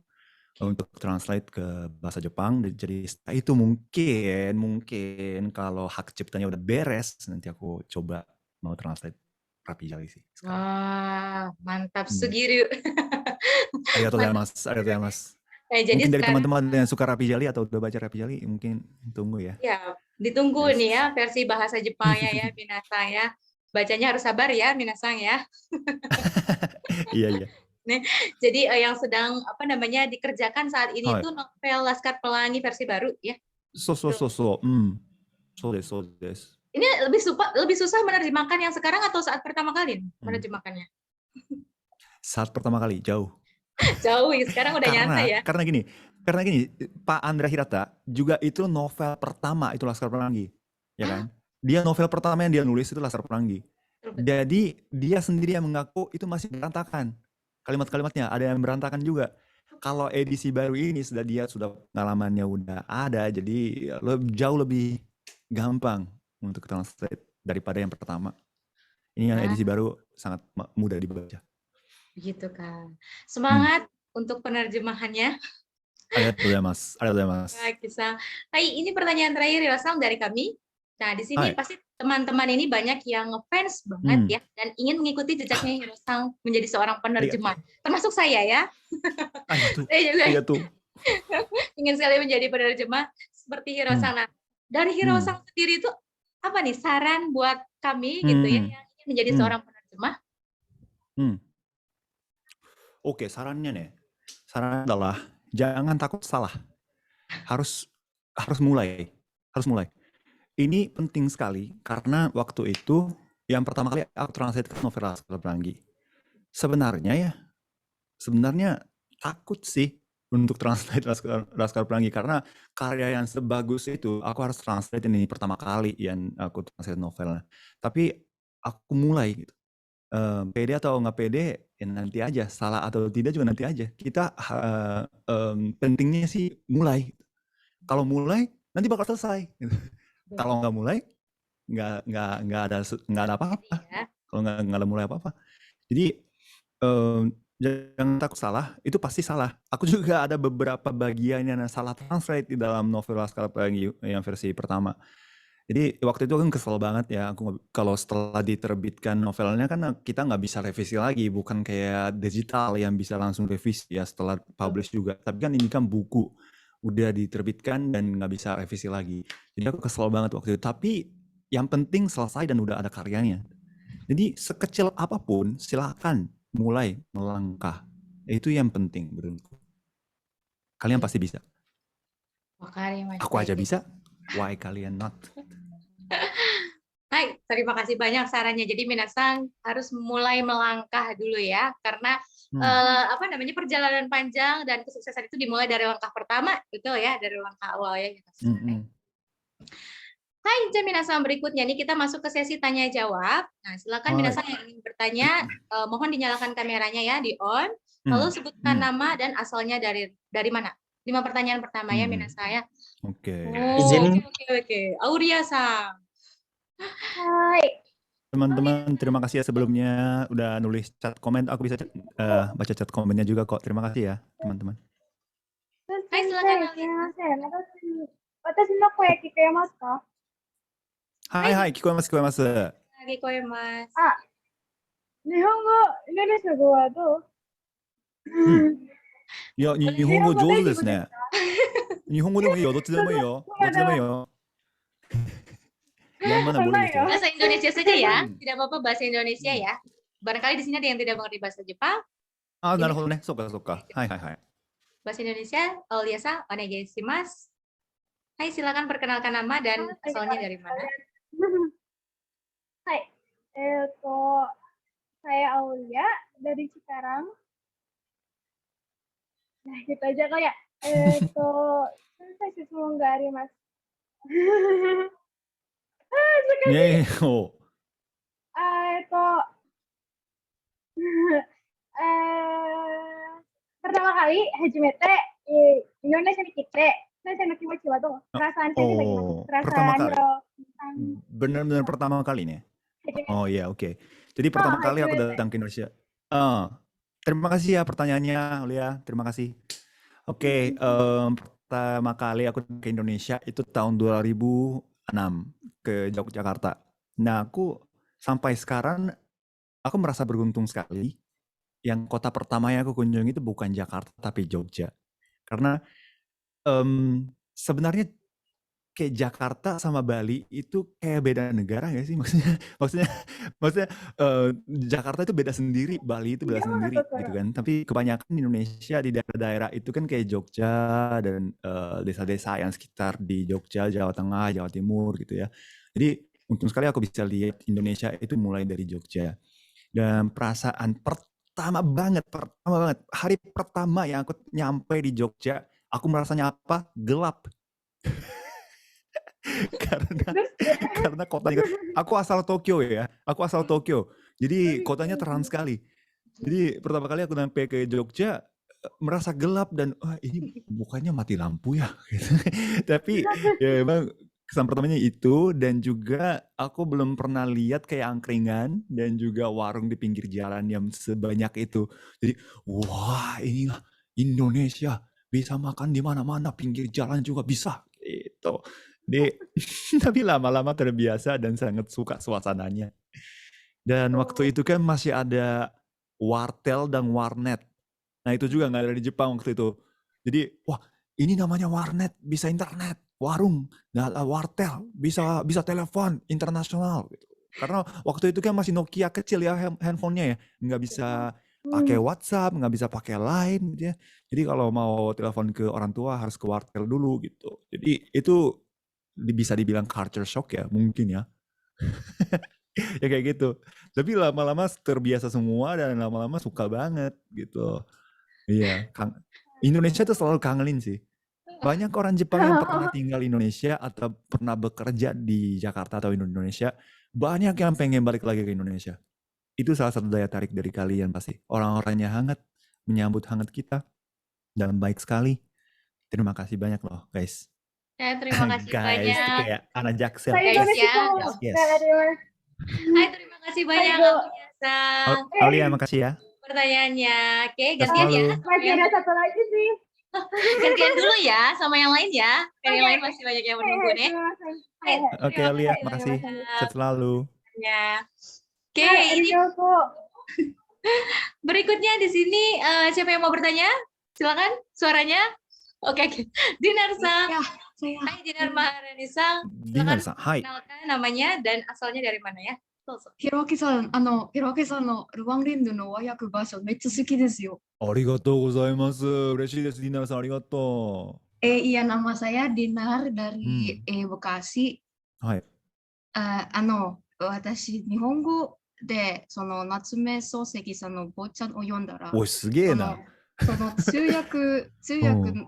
untuk translate ke bahasa Jepang. Jadi setelah itu mungkin kalau hak ciptanya udah beres, nanti aku coba mau translate Rapi Jali sih. Wah, mantap Sugiri. Arigatou gozaimasu. Jadi mungkin dari teman-teman yang suka Rapi Jali atau udah baca Rapi Jali, mungkin tunggu ya. Ya, ditunggu nih ya versi bahasa Jepangnya ya, Minasang ya. Bacanya harus sabar ya, Minasang ya. Iya. Nih, jadi yang sedang dikerjakan saat ini itu novel Laskar Pelangi versi baru ya. So. Des. Ini lebih susah menerjemahkan yang sekarang atau saat pertama kali menerjemahkannya? Saat pertama kali jauh. Jauh, sekarang udah nyantai ya. Karena gini, Pak Andrea Hirata juga itu novel pertama itu Laskar Pelangi, ya kan? Dia novel pertama yang dia nulis itu Laskar Pelangi. Jadi dia sendiri yang mengaku itu masih berantakan. Kalimat-kalimatnya ada yang berantakan juga. Kalau edisi baru ini dia sudah pengalamannya udah ada, jadi jauh lebih gampang untuk translate daripada yang pertama. Ini yang edisi baru sangat mudah dibaca. Begitu kan. うん。Semangat untuk penerjemahannya. ありがとうございます。ありがとうございます。 Baik, bisa. Hai, ini pertanyaan terakhir Hirosang dari kami. Nah, di は sini い。 pasti teman-teman ini banyak yang ngefans う banget ん。 ya dan ingin mengikuti jejaknya Hirosang menjadi seorang ありがとう。 penerjemah. Termasuk saya ya. ありがとう。 Saya あ juga りがとう。 ingin sekali menjadi penerjemah seperti うん。 Hirosang. Nah, dari うん。 Hirosang sendiri itu apa nih saran buat kami う gitu ya ん。 yang ingin menjadi うん。 seorang penerjemah? うん。Oke, sarannya nih. Saran adalah jangan takut salah. Harus mulai. Harus mulai. Ini penting sekali karena waktu itu yang pertama kali aku translate ke novel Laskar Pelangi. Sebenarnya takut sih untuk translate Laskar Pelangi karena karya yang sebagus itu aku harus translate ini pertama kali yang aku translate novelnya. Tapi aku mulai gitu. Pede atau nggak pede ya nanti aja, salah atau tidak juga nanti aja. Kita pentingnya sih mulai. Kalau mulai nanti bakal selesai. Gitu. Kalau nggak mulai nggak ada apa-apa. Jadi ya. Kalau nggak ada mulai apa-apa. Jadi jangan takut salah, itu pasti salah. Aku juga ada beberapa bagian yang salah translate di dalam novel Laskar Pelangi yang versi pertama. Jadi waktu itu kan kesel banget ya, kalau setelah diterbitkan novelnya kan kita nggak bisa revisi lagi, bukan kayak digital yang bisa langsung revisi ya setelah publish juga. Tapi kan ini kan buku, udah diterbitkan dan nggak bisa revisi lagi. Jadi aku kesel banget waktu itu. Tapi yang penting selesai dan udah ada karyanya. Jadi sekecil apapun silakan mulai melangkah. Itu yang penting menurutku. Kalian pasti bisa. Aku aja bisa, why kalian not? Hai, terima kasih banyak sarannya. Jadi minasang harus mulai melangkah dulu ya, karena perjalanan panjang dan kesuksesan itu dimulai dari langkah pertama, betul ya, dari langkah awal ya. Hai, minasang berikutnya nih kita masuk ke sesi tanya jawab. Nah, silakan minasang yang ingin bertanya, mohon dinyalakan kameranya ya, di on. Lalu sebutkan nama dan asalnya dari mana. 5 pertanyaan pertama ya minasang ya. Oke. Oke. Auria-san. Hai. Teman-teman, terima kasih ya sebelumnya udah nulis chat komen. Aku bisa baca chat komennya juga kok. Terima kasih ya, teman-teman. Hai, silakan. Hai, kikoemasu. Kikoemasu. Indonesia語はどう？いや、日本語上手ですね。日本語でもいいよ、どっちでもいいよ。どっちでもいいよ。Yang mana boleh gitu. Bahasa Indonesia saja ya, tidak apa-apa bahasa Indonesia ya. Barangkali di sini ada yang tidak mengerti bahasa Jepang. Ah, なるほどね。そうか。はい。 Bahasa Indonesia, Auria-san, onegai shimasu. Hai, silakan perkenalkan nama dan asalnya dari mana. Hai, saya Aulia dari Cikarang. Nah, gitu aja kali ya. Saya質問があります。pertama kali hajimete Indonesiaに来て先生の気持ちはどう？perasaan Ceci bagaimana? Pertama kali. Benar-benar pertama kali nih. Oh iya, oke. Jadi pertama kali aku datang ke Indonesia. Terima kasih ya pertanyaannya, Aulia. Terima kasih. Oke, pertama kali aku ke Indonesia itu tahun 2006 ke Yogyakarta. Nah, aku sampai sekarang aku merasa beruntung sekali. Yang kota pertama yang aku kunjungi itu bukan Jakarta tapi Jogja. Karena sebenarnya kayak Jakarta sama Bali itu kayak beda negara ya sih maksudnya Jakarta itu beda sendiri, Bali itu beda sendiri gitu kan. Tapi kebanyakan di Indonesia di daerah-daerah itu kan kayak Jogja dan desa-desa yang sekitar di Jogja, Jawa Tengah, Jawa Timur gitu ya. Jadi untung sekali aku bisa lihat Indonesia itu mulai dari Jogja. Dan perasaan pertama banget hari pertama yang aku nyampe di Jogja, aku merasanya apa? Gelap. karena kotanya, aku asal Tokyo ya, jadi kotanya terang sekali. Jadi pertama kali aku sampai ke Jogja merasa gelap dan ini bukannya mati lampu ya. Tapi ya emang kesan pertamanya itu, dan juga aku belum pernah lihat kayak angkringan dan juga warung di pinggir jalan yang sebanyak itu. Jadi, wah inilah Indonesia, bisa makan di mana-mana, pinggir jalan juga bisa gitu. Jadi, tapi lama-lama terbiasa dan sangat suka suasananya. Dan waktu itu kan masih ada wartel dan warnet. Nah itu juga nggak ada di Jepang waktu itu. Jadi, wah ini namanya warnet, bisa internet, warung, nah, wartel, bisa bisa telepon internasional. Gitu. Karena waktu itu kan masih Nokia kecil ya handphonenya ya, nggak bisa pakai WhatsApp, nggak bisa pakai Line gitu ya. Jadi kalau mau telepon ke orang tua harus ke wartel dulu gitu. Jadi itu bisa dibilang culture shock ya mungkin ya. Ya kayak gitu. Tapi lama-lama terbiasa semua dan lama-lama suka banget gitu. Iya, Indonesia tuh selalu kangenin sih. Banyak orang Jepang yang pernah tinggal di Indonesia atau pernah bekerja di Jakarta atau Indonesia, banyak yang pengen balik lagi ke Indonesia. Itu salah satu daya tarik dari kalian pasti. Orang-orangnya hangat, menyambut hangat kita, dan baik sekali. Terima kasih banyak loh, guys. Ya, terima kasih Guys, itu banyak. kayak anak Jaksel. Saya Guys juga ya. suka. Yes. Hai, terima kasih banyak Ayo. Aku Biasa Aulia, makasih ya. pertanyaannya. Oke, Sehat gantian ya. selalu. Masih ada satu lagi sih. Gantian dulu ya sama yang lain ya. Yang lain masih banyak yang menunggu nih. Hai, Oke, terima Aulia, kasih makasih. banyak. Sehat selalu. Ya. Oke, ini berikutnya di sini siapa yang mau bertanya? Silakan suaranya. Oke. Dinar-san. Ya, saya. Hai Dinar Maharani-san. Dinar-san, hai. Kenalkan namanya dan asalnya dari mana ya? どうぞ。ひろあきさんのルワンリンドの和訳バージョンめっちゃ好きですよ。ありがとうございます。嬉しいです。ディナーさん、ありがと Iya, nama saya Dinar dari Bekasi. う。はい。私、日本語でその夏目漱石さんの坊ちゃんを読んだら、おい、すげえな。その通訳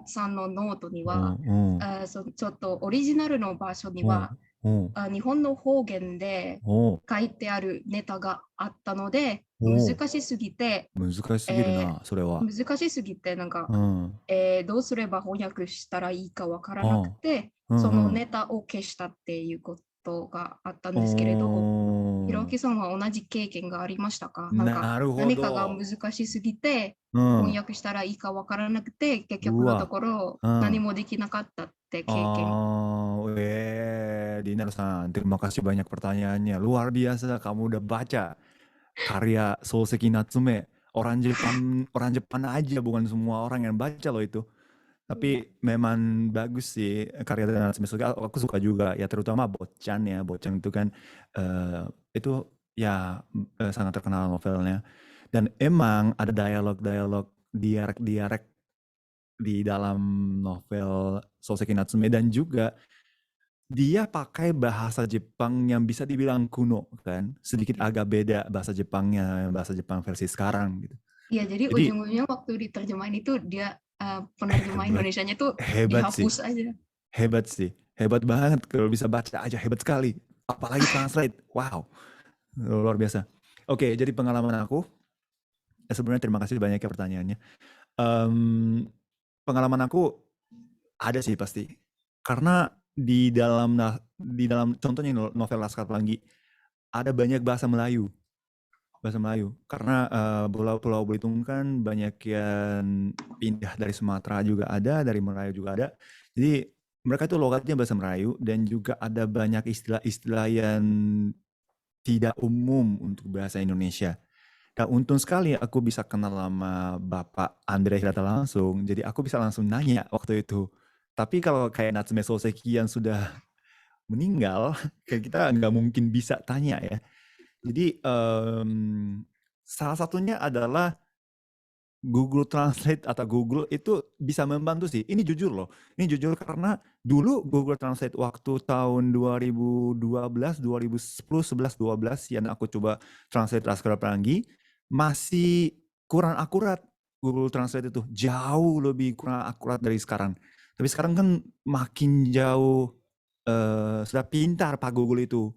さんのノートには、ちょっとオリジナルのバージョンには、日本の方言で書いてあるネタがあったので、難しすぎて、難しすぎるな、それは。難しすぎて、なんか、どうすれば翻訳したらいいかわからなくて、そのネタを消したっていうことがあったんですけれど、ひろあきさんは同じ経験がありましたか？なんかなるほど。何かが難しすぎて、翻訳したらいいかわからなくて、結局のところ何もできなかったって経験。Dinar san, terima kasih banyak pertanyaannya. Luar biasa, kamu udah baca karya Souseki Natsume. Orang Jepang aja, bukan semua orang yang baca loh itu. Tapi memang bagus sih karya Natsume. Aku suka juga ya, terutama Bochan ya. Bochan itu kan itu ya sangat terkenal novelnya. Dan emang ada dialog-dialog, dialek-dialek di dalam novel Souseki Natsume, dan juga dia pakai bahasa Jepang yang bisa dibilang kuno kan, sedikit agak beda bahasa Jepangnya, bahasa Jepang versi sekarang gitu. Iya, jadi ujung-ujungnya waktu diterjemahin itu dia penerjemah Indonesianya tuh dihapus aja. Hebat sih, hebat banget kalau bisa baca aja, hebat sekali. Apalagi translate, wow, luar biasa. Oke, jadi pengalaman aku, sebenarnya terima kasih banyak ya pertanyaannya. Pengalaman aku ada sih pasti, karena di dalam contohnya novel Laskar Pelangi ada banyak bahasa Melayu, karena Pulau Belitung kan banyak yang pindah dari Sumatera juga ada, dari Melayu juga ada, jadi mereka itu logatnya bahasa Melayu, dan juga ada banyak istilah-istilah yang tidak umum untuk bahasa Indonesia. Dan untung sekali aku bisa kenal sama Bapak Andre Hirata langsung, jadi aku bisa langsung nanya waktu itu. Tapi kalau kayak Natsume Soseki yang sudah meninggal, kayak kita nggak mungkin bisa tanya ya. Jadi salah satunya adalah Google Translate atau Google itu bisa membantu sih. Ini jujur loh. Ini jujur karena dulu Google Translate waktu tahun 2012, 2010, 11, 12 yang aku coba translate Laskar Pelangi, masih kurang akurat. Google Translate itu jauh lebih kurang akurat dari sekarang. Tapi sekarang kan makin jauh, sudah pintar Pak Google itu.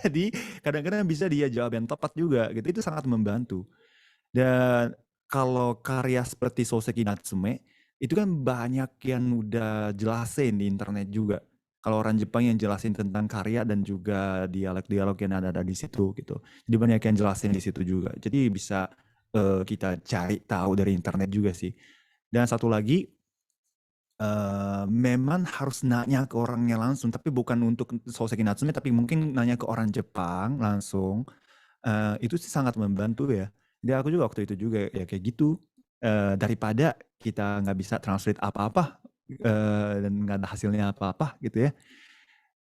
Jadi kadang-kadang bisa dia jawab yang tepat juga gitu, itu sangat membantu. Dan kalau karya seperti Souseki Natsume, itu kan banyak yang udah jelasin di internet juga. kalau orang Jepang yang jelasin tentang karya dan juga dialog-dialog yang ada di situ gitu. Jadi banyak yang jelasin di situ juga. Jadi bisa kita cari tahu dari internet juga sih. Dan satu lagi, memang harus nanya ke orangnya langsung, tapi bukan untuk Soseki Natsume, tapi mungkin nanya ke orang Jepang langsung. Itu sih sangat membantu ya. Jadi aku juga waktu itu juga ya kayak gitu. Daripada kita nggak bisa translate apa-apa dan nggak ada hasilnya apa-apa gitu ya.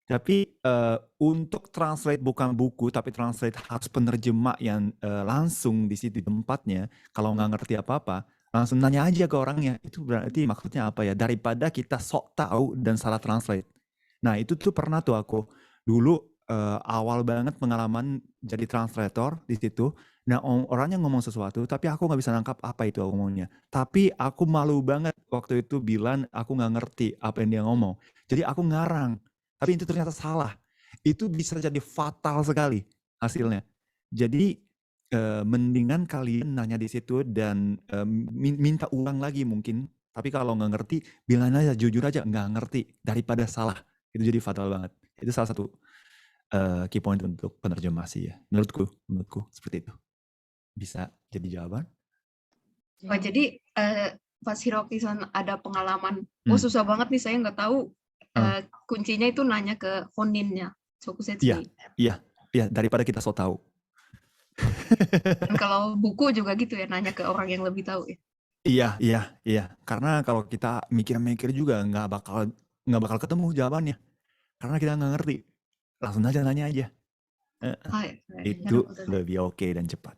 Tapi untuk translate bukan buku, tapi translate harus penerjemah yang langsung di situ di tempatnya. Kalau nggak ngerti apa-apa, langsung nanya aja ke orangnya. Itu berarti maksudnya apa ya? Daripada kita sok tahu dan salah translate. Nah itu tuh pernah tuh aku dulu awal banget pengalaman jadi translator di situ. Nah orangnya ngomong sesuatu, tapi aku nggak bisa nangkap apa itu ngomongnya. Tapi aku malu banget waktu itu bilang aku nggak ngerti apa yang dia ngomong. Jadi aku ngarang. Tapi itu ternyata salah. Itu bisa jadi fatal sekali hasilnya. Jadi mendingan kalian nanya di situ dan minta ulang lagi mungkin. Tapi kalau nggak ngerti, bilang aja jujur aja nggak ngerti daripada salah. Itu jadi fatal banget. Itu salah satu key point untuk penerjemah sih ya. Menurutku seperti itu. Bisa jadi jawaban. Oh, jadi Pak Hiroki-san ada pengalaman, susah banget nih saya nggak tahu. Kuncinya itu nanya ke honinnya, Shokusetsu. Iya, daripada kita so tahu. Dan kalau buku juga gitu ya, nanya ke orang yang lebih tahu ya. Iya. Karena kalau kita mikir-mikir juga nggak bakal ketemu jawabannya. Karena kita nggak ngerti. Langsung aja nanya aja. Itu lebih oke dan cepat.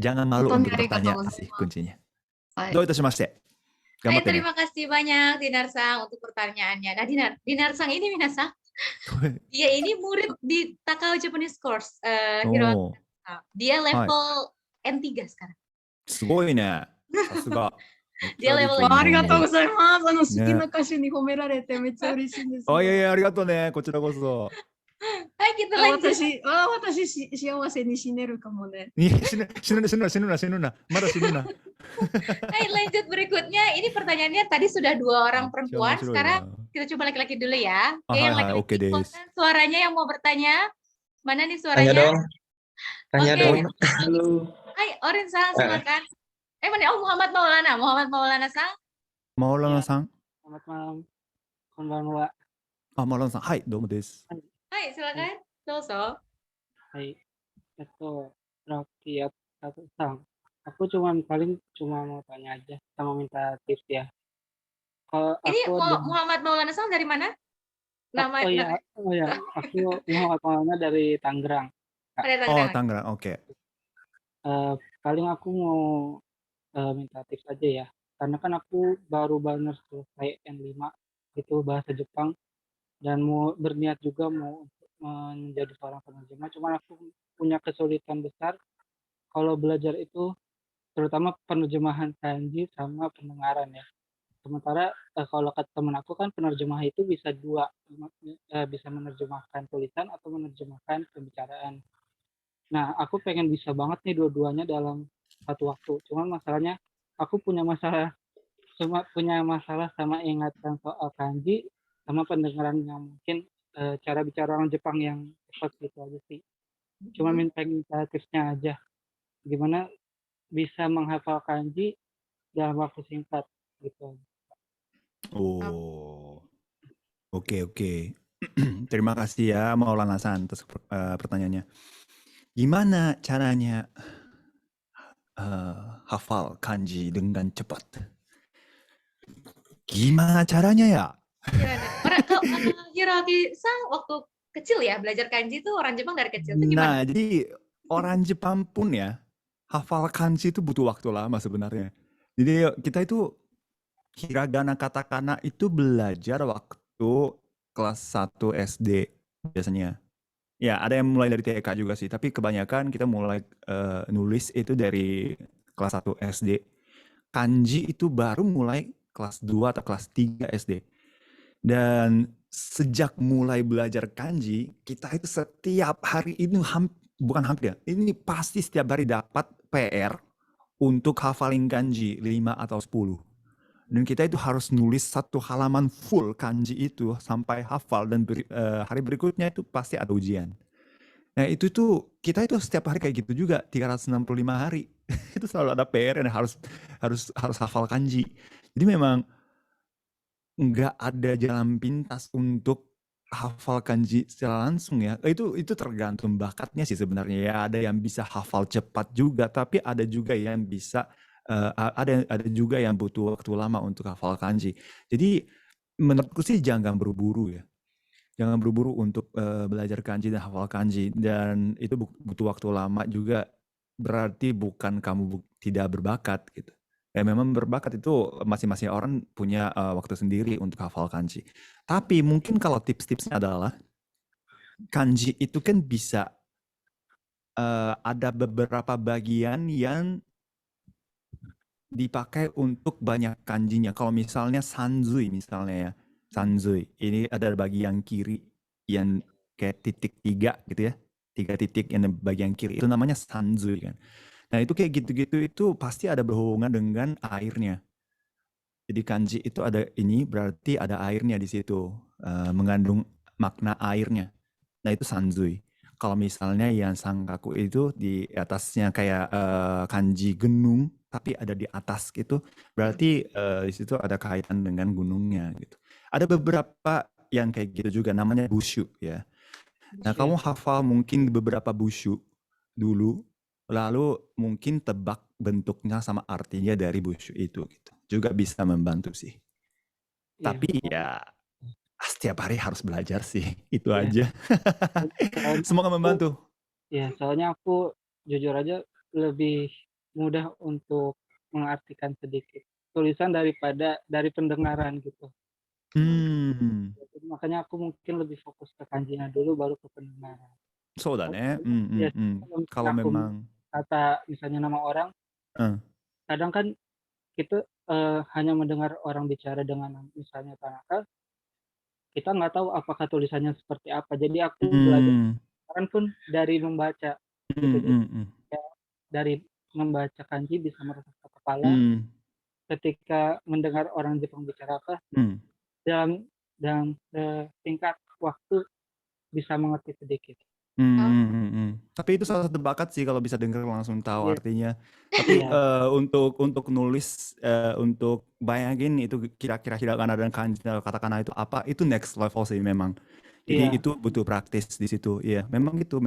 Jangan malu untuk bertanya sih kuncinya. Do itashimashite. Terima kasih banyak Dinar-san untuk pertanyaannya. Nah Dinar-san ini minasang, dia ini murid di Takao Japanese Course, Hiroaki. Dia level N3 sekarang. Sugoi ne. Sasuga. Dia level N3. Arigatou gozaimasu. Suki na kashi ni homerarete meccha urishii desu. Oh iya, arigatou ne. Kochira koso. Hai, kita lanjut. Watashi shiawase ni shineru kamo ne. Shinuna. Mada shinuna. Hai, lanjut berikutnya. Ini pertanyaannya tadi sudah 2 orang perempuan. Sekarang kita coba laki-laki dulu ya. Yang laki-laki suaranya yang mau bertanya. Mana nih suaranya? Tanya dong. Halo. Hai, Orin-san, silakan. Mana? Muhammad Maulana-san. Maulana-san. Selamat malam. Konbanwa. Maulana-san. Hai, domo desu. Hai, silakan. Dozo. Hai. Rocky Sang. Aku cuma mau tanya aja sama minta tips ya. Kalau ini Muhammad Maulana-san dari mana? Oh iya. Aku Muhammad Maulana dari Tangerang. Oh, Tangerang. Oke. Paling aku mau minta tips aja ya. Karena kan aku baru banget selesai N5 itu bahasa Jepang dan mau berniat juga mau menjadi seorang penerjemah. Cuma aku punya kesulitan besar kalau belajar itu, terutama penerjemahan kanji sama pendengaran ya. Sementara kalau kata teman aku kan penerjemah itu bisa bisa menerjemahkan tulisan atau menerjemahkan pembicaraan. Nah, aku pengen bisa banget nih dua-duanya dalam satu waktu. Cuman masalahnya aku punya masalah sama ingatan soal kanji sama pendengaran yang mungkin cara bicara orang Jepang yang cepat gitu aja sih. Cuma pengen minta tipsnya aja. Gimana bisa menghafal kanji dalam waktu singkat gitu. Oh. Oke. Terima kasih ya Maulana-san atas pertanyaannya. Gimana caranya hafal kanji dengan cepat? Gimana caranya ya? Hiroaki-san waktu kecil ya belajar kanji itu orang Jepang dari kecil itu gimana? Nah, jadi orang Jepang pun ya hafal kanji itu butuh waktu lama sebenarnya. Jadi kita itu hiragana katakana itu belajar waktu kelas 1 SD biasanya. Ya, ada yang mulai dari TK juga sih, tapi kebanyakan kita mulai nulis itu dari kelas 1 SD. Kanji itu baru mulai kelas 2 atau kelas 3 SD. Dan sejak mulai belajar kanji, kita itu setiap hari ini bukan hampir ya, ini pasti setiap hari dapat PR untuk hafalin kanji 5 atau 10. Dan kita itu harus nulis 1 halaman full kanji itu sampai hafal dan hari berikutnya itu pasti ada ujian. Nah itu tuh kita itu setiap hari kayak gitu juga 365 hari. Itu selalu ada PR dan harus hafal kanji. Jadi memang nggak ada jalan pintas untuk hafal kanji secara langsung ya. Itu tergantung bakatnya sih sebenarnya ya. Ada yang bisa hafal cepat juga, tapi ada juga yang bisa ada juga yang butuh waktu lama untuk hafal kanji. Jadi menurutku sih jangan buru-buru ya. Jangan buru-buru untuk belajar kanji dan hafal kanji, dan itu butuh waktu lama juga. Berarti bukan kamu tidak berbakat gitu. Ya memang berbakat itu masing-masing orang punya waktu sendiri untuk hafal kanji. Tapi mungkin kalau tips-tipsnya adalah kanji itu kan bisa ada beberapa bagian yang dipakai untuk banyak kanjinya. Kalau misalnya sanzui misalnya ya, sanzui ini ada bagian kiri yang kayak titik 3 gitu ya, 3 titik yang bagian kiri itu namanya sanzui kan. Nah itu kayak gitu-gitu itu pasti ada berhubungan dengan airnya. Jadi kanji itu ada ini berarti ada airnya di situ, mengandung makna airnya. Nah itu sanzui. Kalau misalnya yang sankaku itu di atasnya kayak kanji gunung, tapi ada di atas gitu, berarti di situ ada kaitan dengan gunungnya gitu. Ada beberapa yang kayak gitu juga, namanya bushu ya. Nah kamu hafal mungkin beberapa bushu dulu, lalu mungkin tebak bentuknya sama artinya dari bushu itu gitu. Juga bisa membantu sih. Tapi ya setiap hari harus belajar sih, itu aja. Semoga membantu. Ya, soalnya aku jujur aja lebih mudah untuk mengartikan sedikit tulisan daripada dari pendengaran gitu. Makanya aku mungkin lebih fokus ke kanjinya dulu baru ke pendengaran. So ya. Kalau aku memang kata misalnya nama orang, kadang kan kita hanya mendengar orang bicara dengan misalnya Tanaka, kita nggak tahu apakah tulisannya seperti apa. Jadi aku belajar pun dari membaca. Gitu. Dari membaca kanji bisa meresap ke kepala. Ketika mendengar orang Jepang bicara apa, dalam tingkat waktu bisa mengerti sedikit. Tapi itu salah satu bakat sih kalau bisa dengar langsung tahu artinya. Tapi untuk nulis, untuk bayangin itu kira-kira hiragana dan kanji katakana itu apa, itu next level sih memang. Jadi itu butuh praktis di situ. Iya, memang gitu.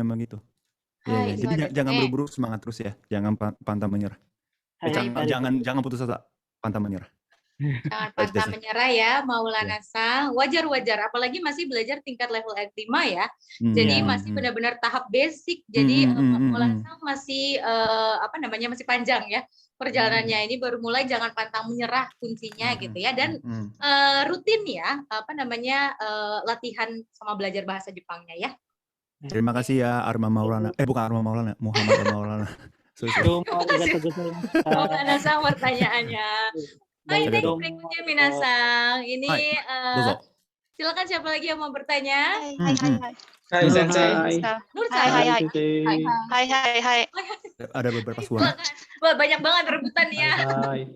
Ya. Jadi jangan buru-buru, semangat terus ya. Jangan pantang menyerah. Jangan putus asa, pantang menyerah. Jangan pantang menyerah ya, Maulana-san. Wajar-wajar, apalagi masih belajar tingkat level F5 ya. Jadi masih benar-benar tahap basic. Jadi Maulana-san masih masih panjang ya perjalanannya. Ini baru mulai, jangan pantang menyerah kuncinya gitu ya. Dan rutin ya, latihan sama belajar bahasa Jepangnya ya. Terima kasih ya Arma Maulana. Bukan Arma Maulana, Muhammad Maulana. Maulana-san pertanyaannya. Hai, next berikutnya Minasang. Ini silakan siapa lagi yang mau bertanya? Hai, Sensei. Nur Hai. Ada beberapa suara. Wah, banyak banget rebutan ya. Hai.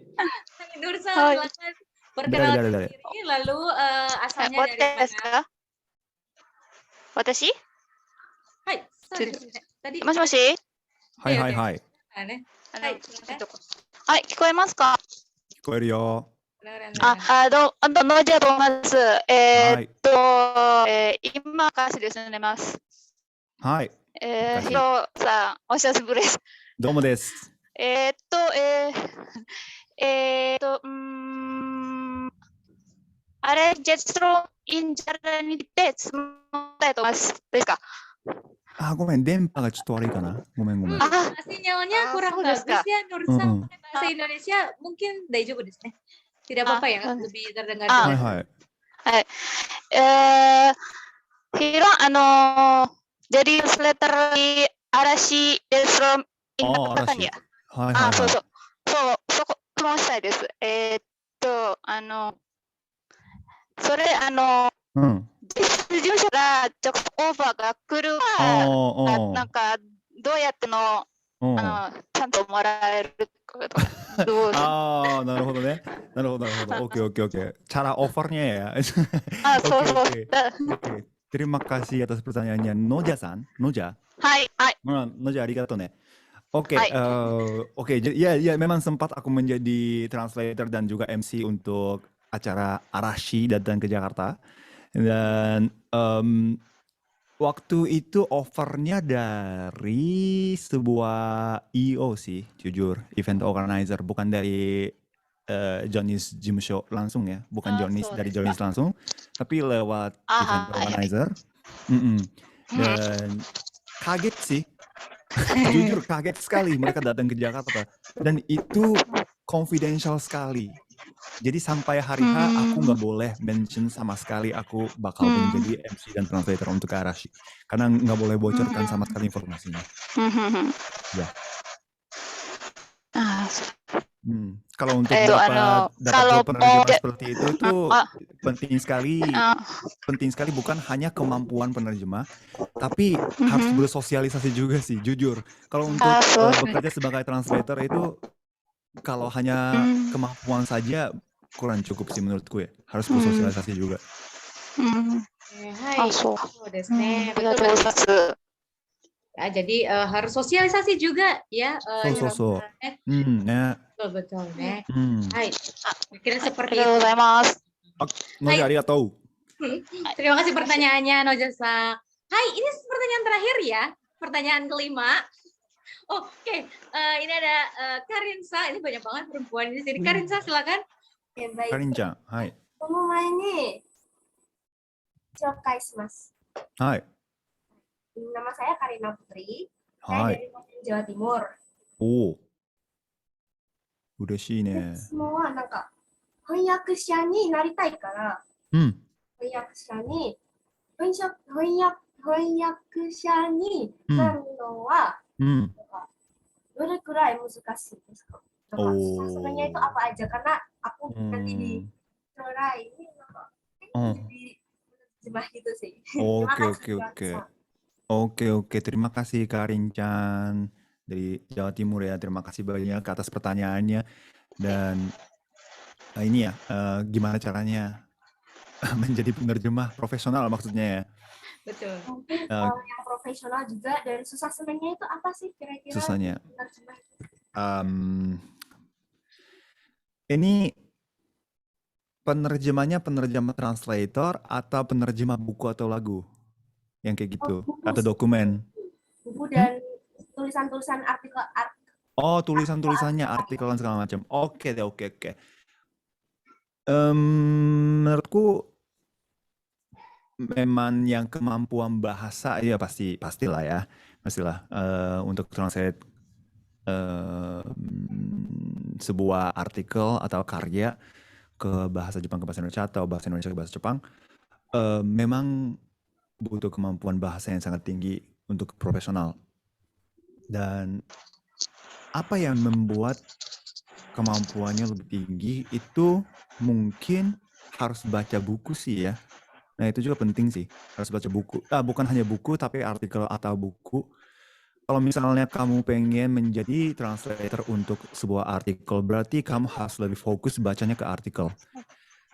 Nur silakan perkenalkan diri, lalu asalnya dari mana? Watashi? Hai. Tadi. Moshi? Hai. Hai, はい、聞こえますか？聞こえるよ。どうもじゃあと思います。今からですねます。はい。ヒロさん、お久しぶりです。どうもです。あれ、結論インジャラにて質問したいと思います。ですか？ごめん、電波がちょっと悪いかな。ごめん。Sinyalnya kurang bagus ya, Nursan. Pakai bahasa Indonesia mungkin daijoubu desu ne. Tidak apa-apa ya, lebih terdengar. Hiro, jadi letter Arashi from Indonesia ya. そう。そこ質問したいです。それ実事務所が直接オファーが来るか、なんかどうやってのちゃんともらえるどう ああ、なるほどね。なるほど、なるほど。Oke, oke, oke. Cara offernya ya. そう Oke, そう。 oke. Oke. Terima kasih atas pertanyaannya. Noja-san. Noja. はいはい Noja, arigato ne. Oke, はい。 oke. Ya, ya, memang sempat aku menjadi translator dan juga MC untuk acara Arashi datang ke Jakarta. Dan waktu itu offernya dari sebuah EO sih, jujur, event organizer, bukan dari Johnny's Gym Show langsung ya, bukan Johnny's dari Johnny's langsung, tapi lewat event はいはい。 organizer. Dan kaget sih, jujur kaget sekali mereka datang ke Jakarta, dan itu confidential sekali. Jadi sampai hari H aku nggak boleh mention sama sekali aku bakal menjadi MC dan translator untuk Arashi, karena nggak boleh bocorkan sama sekali informasinya. Ya. Kalau untuk dapat job penerjemah seperti itu penting sekali bukan hanya kemampuan penerjemah, tapi harus bersosialisasi juga sih, jujur. Kalau untuk bekerja sebagai translator itu kalau hanya kemampuan saja kurang cukup sih menurutku ya. Harus bersosialisasi juga. Hai, so. Desu ne. Betul, betul. Ya, jadi harus sosialisasi juga ya. So. Ya. Betul, ne. Hai. Kira seperti itu. Noja, arigatou. Terima kasih pertanyaannya, Noja-san. Hai, ini pertanyaan terakhir ya. Pertanyaan kelima. Oke, ini ada Karinsa. Ini banyak banget perempuan di sini. Karinsa, silakan. Karin-chan, hai. この前に紹介します。はい。Nama saya Karina Putri. Hai. Saya dari Provinsi Jawa Timur. Oh. 嬉しいね。質問はなんか翻訳者になりたいから、翻訳者になるのは、どれくらい難しいですか? Sebenarnya itu apa aja, karena aku nanti di Sora ini jadi terjemah gitu sih. Oke. Terima kasih Karin-chan dari Jawa Timur ya. Terima kasih banyak atas pertanyaannya. Dan ini ya, gimana caranya menjadi penerjemah profesional maksudnya ya? Betul. Mungkin yang profesional juga, dan susah senangnya itu apa sih kira-kira? Susahnya. Ini penerjemahnya penerjemah translator atau penerjemah buku atau lagu? Yang kayak gitu, atau dokumen? Buku dan tulisan-tulisan artikel. Tulisan-tulisannya, artikel dan segala macam. Oke. Menurutku memang yang kemampuan bahasa ya pastilah ya, untuk translate sebuah artikel atau karya ke bahasa Jepang ke bahasa Indonesia atau bahasa Indonesia ke bahasa Jepang, memang butuh kemampuan bahasa yang sangat tinggi untuk profesional. Dan apa yang membuat kemampuannya lebih tinggi itu mungkin harus baca buku sih ya. Nah itu juga penting sih, harus baca buku. Bukan hanya buku tapi artikel atau buku. Kalau misalnya kamu pengen menjadi translator untuk sebuah artikel, berarti kamu harus lebih fokus bacanya ke artikel.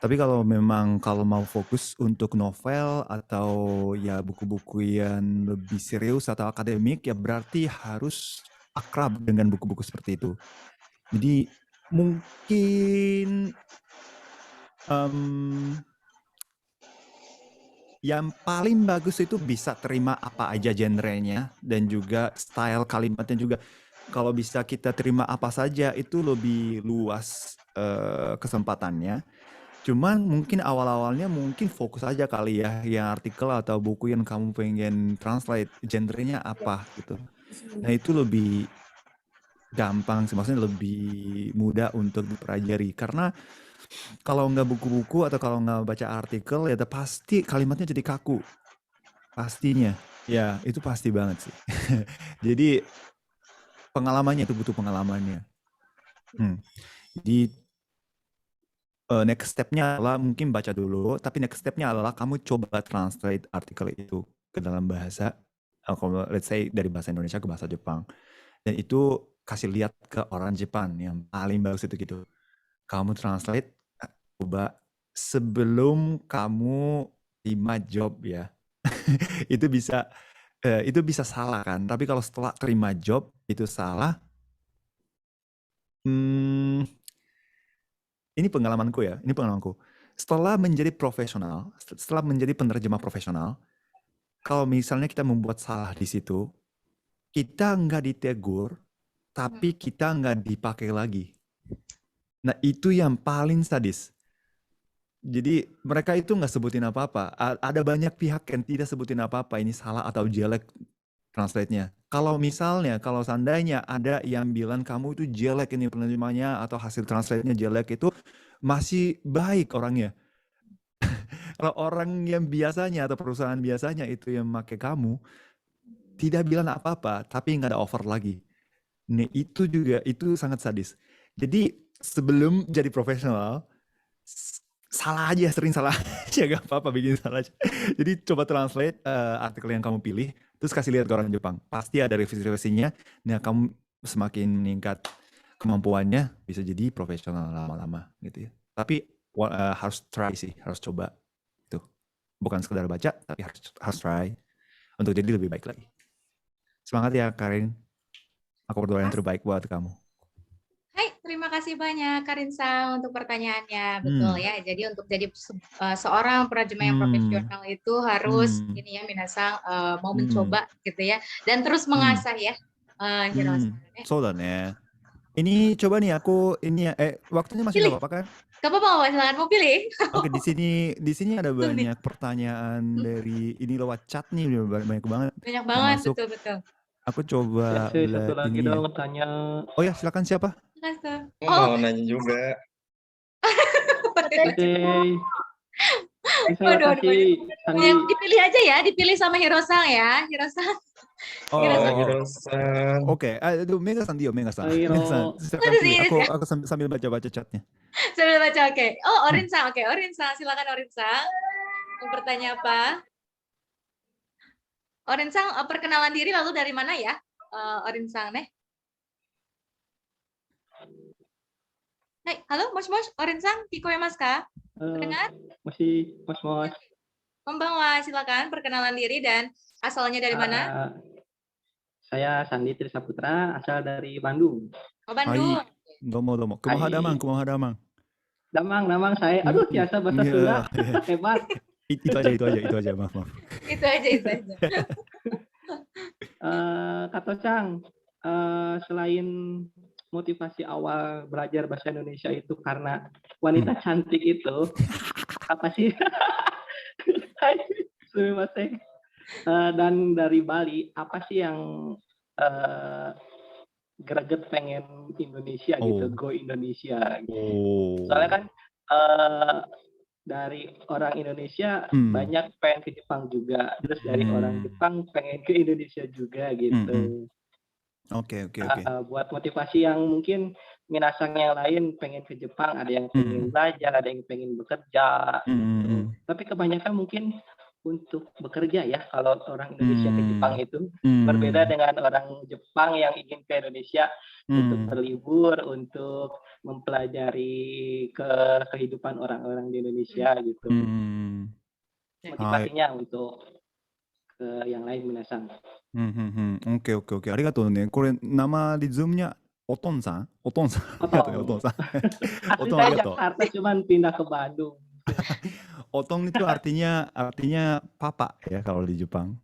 Tapi kalau mau fokus untuk novel atau ya buku-buku yang lebih serius atau akademik, ya berarti harus akrab dengan buku-buku seperti itu. Jadi mungkin yang paling bagus itu bisa terima apa aja genrenya dan juga style kalimatnya juga. Kalau bisa kita terima apa saja itu lebih luas kesempatannya. Cuman mungkin awal-awalnya mungkin fokus aja kali ya yang artikel atau buku yang kamu pengen translate, genrenya apa gitu. Nah itu lebih gampang sih, maksudnya lebih mudah untuk dipelajari. Karena kalau nggak buku-buku atau kalau nggak baca artikel ya pasti kalimatnya jadi kaku. Pastinya. Ya itu pasti banget sih. Jadi pengalamannya itu butuh pengalamannya. Jadi next step-nya adalah mungkin baca dulu, tapi next step-nya adalah kamu coba translate artikel itu ke dalam bahasa, let's say dari bahasa Indonesia ke bahasa Jepang. Dan itu kasih lihat ke orang Jepang yang paling bagus itu gitu. Kamu translate, coba sebelum kamu terima job ya. itu bisa salah kan. Tapi kalau setelah terima job itu salah. Ini pengalamanku ya. Ini pengalamanku. Setelah menjadi profesional, setelah menjadi penerjemah profesional, kalau misalnya kita membuat salah di situ, kita nggak ditegur, tapi kita nggak dipakai lagi. Nah itu yang paling sadis. Jadi mereka itu nggak sebutin apa-apa. Ada banyak pihak yang tidak sebutin apa-apa. Ini salah atau jelek translate-nya. Kalau seandainya ada yang bilang kamu itu jelek ini penerjemahnya atau hasil translate-nya jelek, itu masih baik orangnya. Kalau orang yang biasanya atau perusahaan biasanya itu yang pakai kamu, tidak bilang apa-apa, tapi nggak ada offer lagi. Nih itu sangat sadis. Jadi sebelum jadi profesional, salah aja, sering salah aja, gak apa-apa bikin salah aja. Jadi coba translate artikel yang kamu pilih, terus kasih lihat ke orang Jepang. Pasti ada revisi-revisinya. Nah kamu semakin meningkat kemampuannya, bisa jadi profesional lama-lama gitu ya. Tapi harus try sih, harus coba. Itu bukan sekedar baca, tapi harus try untuk jadi lebih baik lagi. Semangat ya Karin. Aku berdoa yang terbaik buat kamu. Hai, terima kasih banyak Karin-san untuk pertanyaannya. Betul ya. Jadi untuk jadi seorang penerjemah yang profesional itu harus ini ya minasang mau mencoba gitu ya dan terus mengasah ya. Soalnya ini coba nih aku ini ya waktunya masih nggak apa-apa kan? Gak apa-apa, silakan mau pilih. Oke, di sini ada banyak pertanyaan dari ini lewat chat nih, banyak banget. Banyak banget, betul. Aku coba satu lagi ini dong tanya. Oh ya, silakan siapa? Mau nanya juga. Dipilih aja ya, dipilih sama Hirosang ya, Hirosang. Oke, aduh Mega-san. Mega-san, aku sambil baca chatnya. Sambil baca, oke. Oh, Orin-san, silakan Orin-san. Mau bertanya apa? Orin-san, perkenalan diri lalu dari mana ya? Orin-san, nih. Hai, halo, mosh, Orin-san, kikoemasu ka? Dengar? Mosh. Konbanwa, silakan perkenalan diri dan asalnya dari mana? Saya Sandi Trisaputra, asal dari Bandung. Oh, Bandung. Domo. Kumaha damang. Damang saya. Aduh, biasa bahasa Sunda. Hebat. Itu aja, maaf. Itu aja. Kata Cang, selain motivasi awal belajar bahasa Indonesia itu karena wanita cantik itu, apa sih? Dan dari Bali, apa sih yang greget pengen Indonesia gitu, go Indonesia gitu. Soalnya kan dari orang Indonesia banyak pengen ke Jepang juga, terus dari orang Jepang pengen ke Indonesia juga gitu. Oke. Buat motivasi yang mungkin minasang yang lain pengen ke Jepang, ada yang pengen belajar, ada yang pengen bekerja gitu. Tapi kebanyakan mungkin untuk bekerja ya, kalau orang Indonesia ke Jepang itu berbeda dengan orang Jepang yang ingin ke Indonesia untuk berlibur, untuk mempelajari kehidupan orang-orang di Indonesia gitu. Motivasinya untuk ke yang lain minasang. Oke. ありがとうね。これ生リズムnya Otonさん。Otonさん。ありがとうね、Otonさん。Otonありがとう。Jakarta cuman pindah ke Bandung. Oton itu artinya papa ya kalau di Jepang.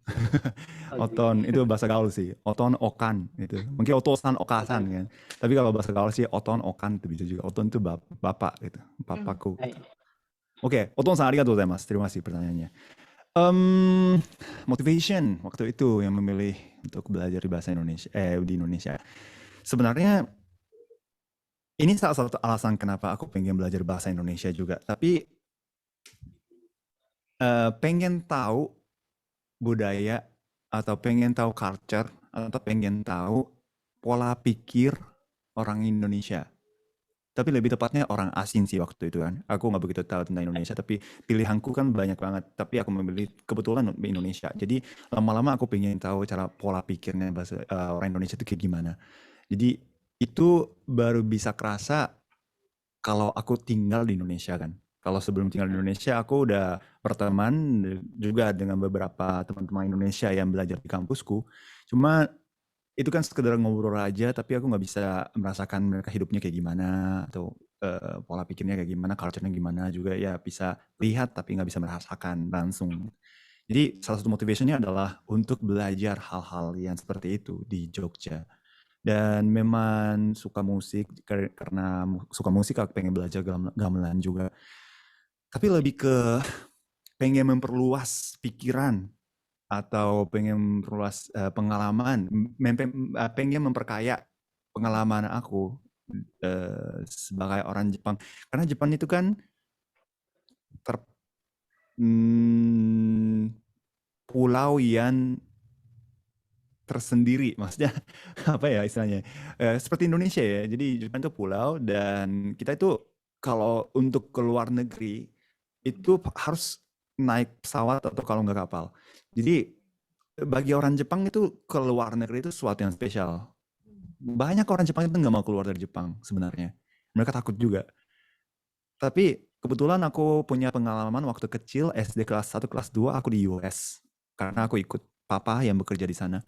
Oton itu bahasa gaul sih. Oton okan itu. Mungkin otosan okasan kan. Tapi kalau bahasa gaul sih oton okan itu bisa juga. Oton itu bapak gitu. Papaku. Oke, Otonさんありがとうございます。Terima kasih pertanyaannya. Motivation waktu itu yang memilih untuk belajar di bahasa Indonesia di Indonesia. Sebenarnya ini salah satu alasan kenapa aku pengen belajar bahasa Indonesia juga. Tapi pengen tahu budaya atau pengen tahu culture atau pengen tahu pola pikir orang Indonesia. Tapi lebih tepatnya orang asing sih waktu itu kan. Aku nggak begitu tahu tentang Indonesia, tapi pilihanku kan banyak banget. Tapi aku memilih kebetulan di Indonesia. Jadi lama-lama aku pengen tahu cara pola pikirnya orang Indonesia itu kayak gimana. Jadi itu baru bisa kerasa kalau aku tinggal di Indonesia kan. Kalau sebelum tinggal di Indonesia, aku udah berteman juga dengan beberapa teman-teman Indonesia yang belajar di kampusku. Cuma itu kan sekedar ngobrol aja, tapi aku nggak bisa merasakan mereka hidupnya kayak gimana, atau pola pikirnya kayak gimana, culture-nya gimana juga ya bisa lihat tapi nggak bisa merasakan langsung. Jadi salah satu motivasinya adalah untuk belajar hal-hal yang seperti itu di Jogja. Dan memang suka musik, karena suka musik aku pengen belajar gamelan juga. Tapi lebih ke pengen memperluas pikiran atau pengen memperluas pengalaman, pengen memperkaya pengalaman aku sebagai orang Jepang. Karena Jepang itu kan pulau yang tersendiri, maksudnya apa ya istilahnya, seperti Indonesia ya. Jadi Jepang itu pulau dan kita itu kalau untuk ke luar negeri itu harus naik pesawat atau kalau nggak kapal. Jadi bagi orang Jepang itu ke luar negeri itu sesuatu yang spesial. Banyak orang Jepang itu nggak mau keluar dari Jepang sebenarnya. Mereka takut juga. Tapi kebetulan aku punya pengalaman waktu kecil SD kelas 1, kelas 2 aku di US. Karena aku ikut papa yang bekerja di sana.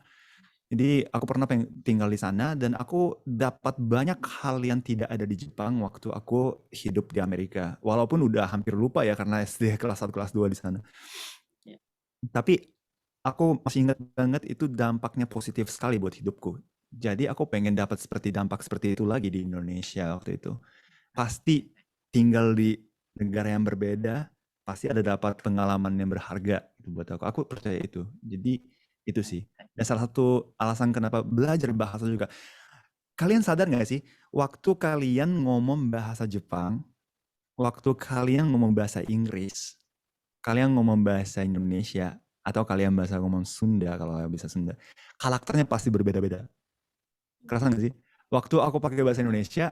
Jadi aku pernah tinggal di sana dan aku dapat banyak hal yang tidak ada di Jepang waktu aku hidup di Amerika. Walaupun udah hampir lupa ya karena SD kelas 1, kelas 2 di sana. Tapi aku masih ingat banget itu dampaknya positif sekali buat hidupku. Jadi aku pengen dapat dampak seperti itu lagi di Indonesia waktu itu. Pasti tinggal di negara yang berbeda, pasti ada dapat pengalaman yang berharga buat aku. Aku percaya itu. Jadi itu sih. Dan salah satu alasan kenapa belajar bahasa juga. Kalian sadar nggak sih, waktu kalian ngomong bahasa Jepang, waktu kalian ngomong bahasa Inggris, kalian ngomong bahasa Indonesia, atau kalian ngomong Sunda kalau bisa Sunda, karakternya pasti berbeda-beda. Kerasa nggak sih? Waktu aku pakai bahasa Indonesia,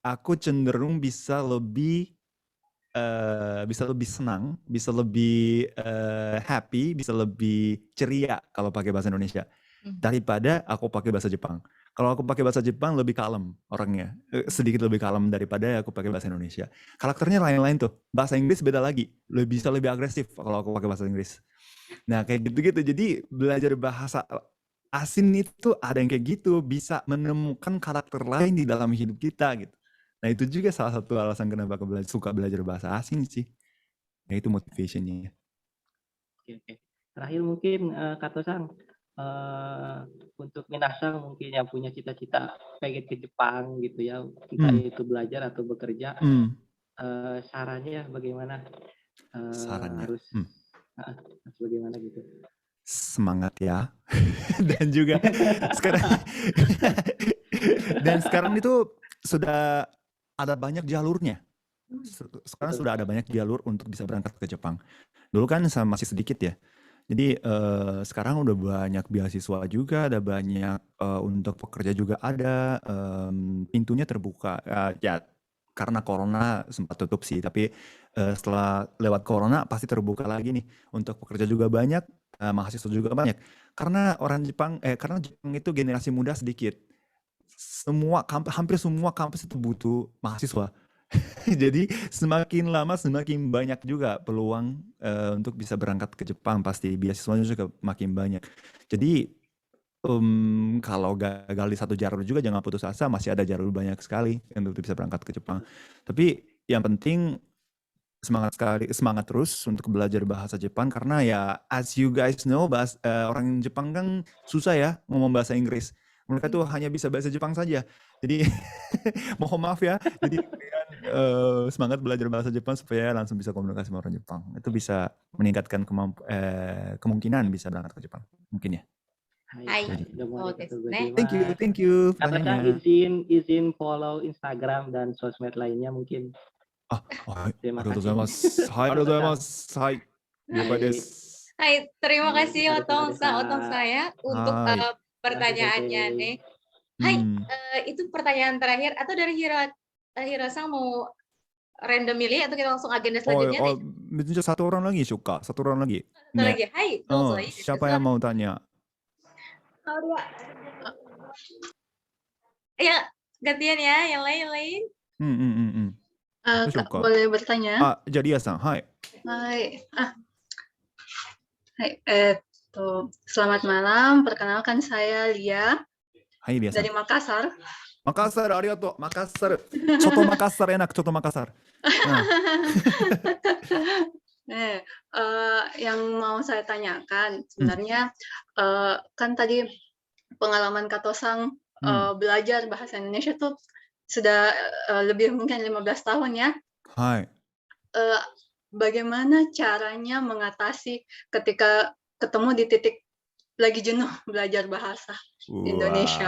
aku cenderung bisa lebih senang, bisa lebih happy, bisa lebih ceria kalau pakai bahasa Indonesia daripada aku pakai bahasa Jepang. Kalau aku pakai bahasa Jepang lebih kalem orangnya, sedikit lebih kalem daripada aku pakai bahasa Indonesia. Karakternya lain-lain tuh. Bahasa Inggris beda lagi, bisa lebih agresif kalau aku pakai bahasa Inggris. Nah kayak gitu-gitu. Jadi belajar bahasa asing itu ada yang kayak gitu, bisa menemukan karakter lain di dalam hidup kita gitu. Nah itu juga salah satu alasan kenapa aku suka belajar bahasa asing sih. Nah itu motivasinya. Oke. Terakhir mungkin Kato-san, untuk minasang mungkin yang punya cita-cita pengen ke Jepang gitu ya, entah itu belajar atau bekerja, sarannya bagaimana? Sarannya Harus bagaimana gitu? Semangat ya. Dan juga sekarang itu sudah ada banyak jalurnya. Sekarang sudah ada banyak jalur untuk bisa berangkat ke Jepang. Dulu kan masih sedikit ya. Jadi sekarang udah banyak beasiswa juga, ada banyak untuk pekerja juga ada. Pintunya terbuka. Ya karena corona sempat tutup sih, tapi setelah lewat corona pasti terbuka lagi nih. Untuk pekerja juga banyak, mahasiswa juga banyak. Karena karena Jepang itu generasi muda sedikit. Hampir semua kampus itu butuh mahasiswa. Jadi semakin lama semakin banyak juga peluang untuk bisa berangkat ke Jepang, pasti beasiswanya juga makin banyak. Jadi kalau gagal di satu jalur juga jangan putus asa, masih ada jalur banyak sekali untuk bisa berangkat ke Jepang. Tapi yang penting semangat terus untuk belajar bahasa Jepang, karena ya as you guys know, orang Jepang kan susah ya ngomong bahasa Inggris. Mereka tuh hanya bisa bahasa Jepang saja. Jadi mohon maaf ya. Jadi semangat belajar bahasa Jepang supaya langsung bisa komunikasi sama orang Jepang. Itu bisa meningkatkan kemungkinan bisa berangkat ke Jepang. Mungkin ya. Hai. Thank you. Apakah izin follow Instagram dan sosmed lainnya mungkin? Terima kasih. Hai. Hai, terima kasih Otong saya untuk pertanyaannya nih. Hai, itu pertanyaan terakhir atau dari Hiro-san mau random milih atau kita langsung agenda selanjutnya? Satu orang lagi suka, satu orang lagi. Satu lagi. Hai, siapa yang mau tanya? Ya, gantian ya, yang lain. Boleh bertanya? Jadi Lia-san, hai. Hai. Hai, selamat malam. Perkenalkan saya Lia. Hai Lia-san. Dari Makassar. Makassar, arigato. Makassar. Coto Makassar enak, coto Makassar. Yang mau saya tanyakan sebenarnya kan tadi pengalaman Katosang belajar bahasa Indonesia tuh sudah lebih mungkin 15 tahun ya. Hai. Bagaimana caranya mengatasi ketika ketemu di titik lagi jenuh belajar bahasa Indonesia?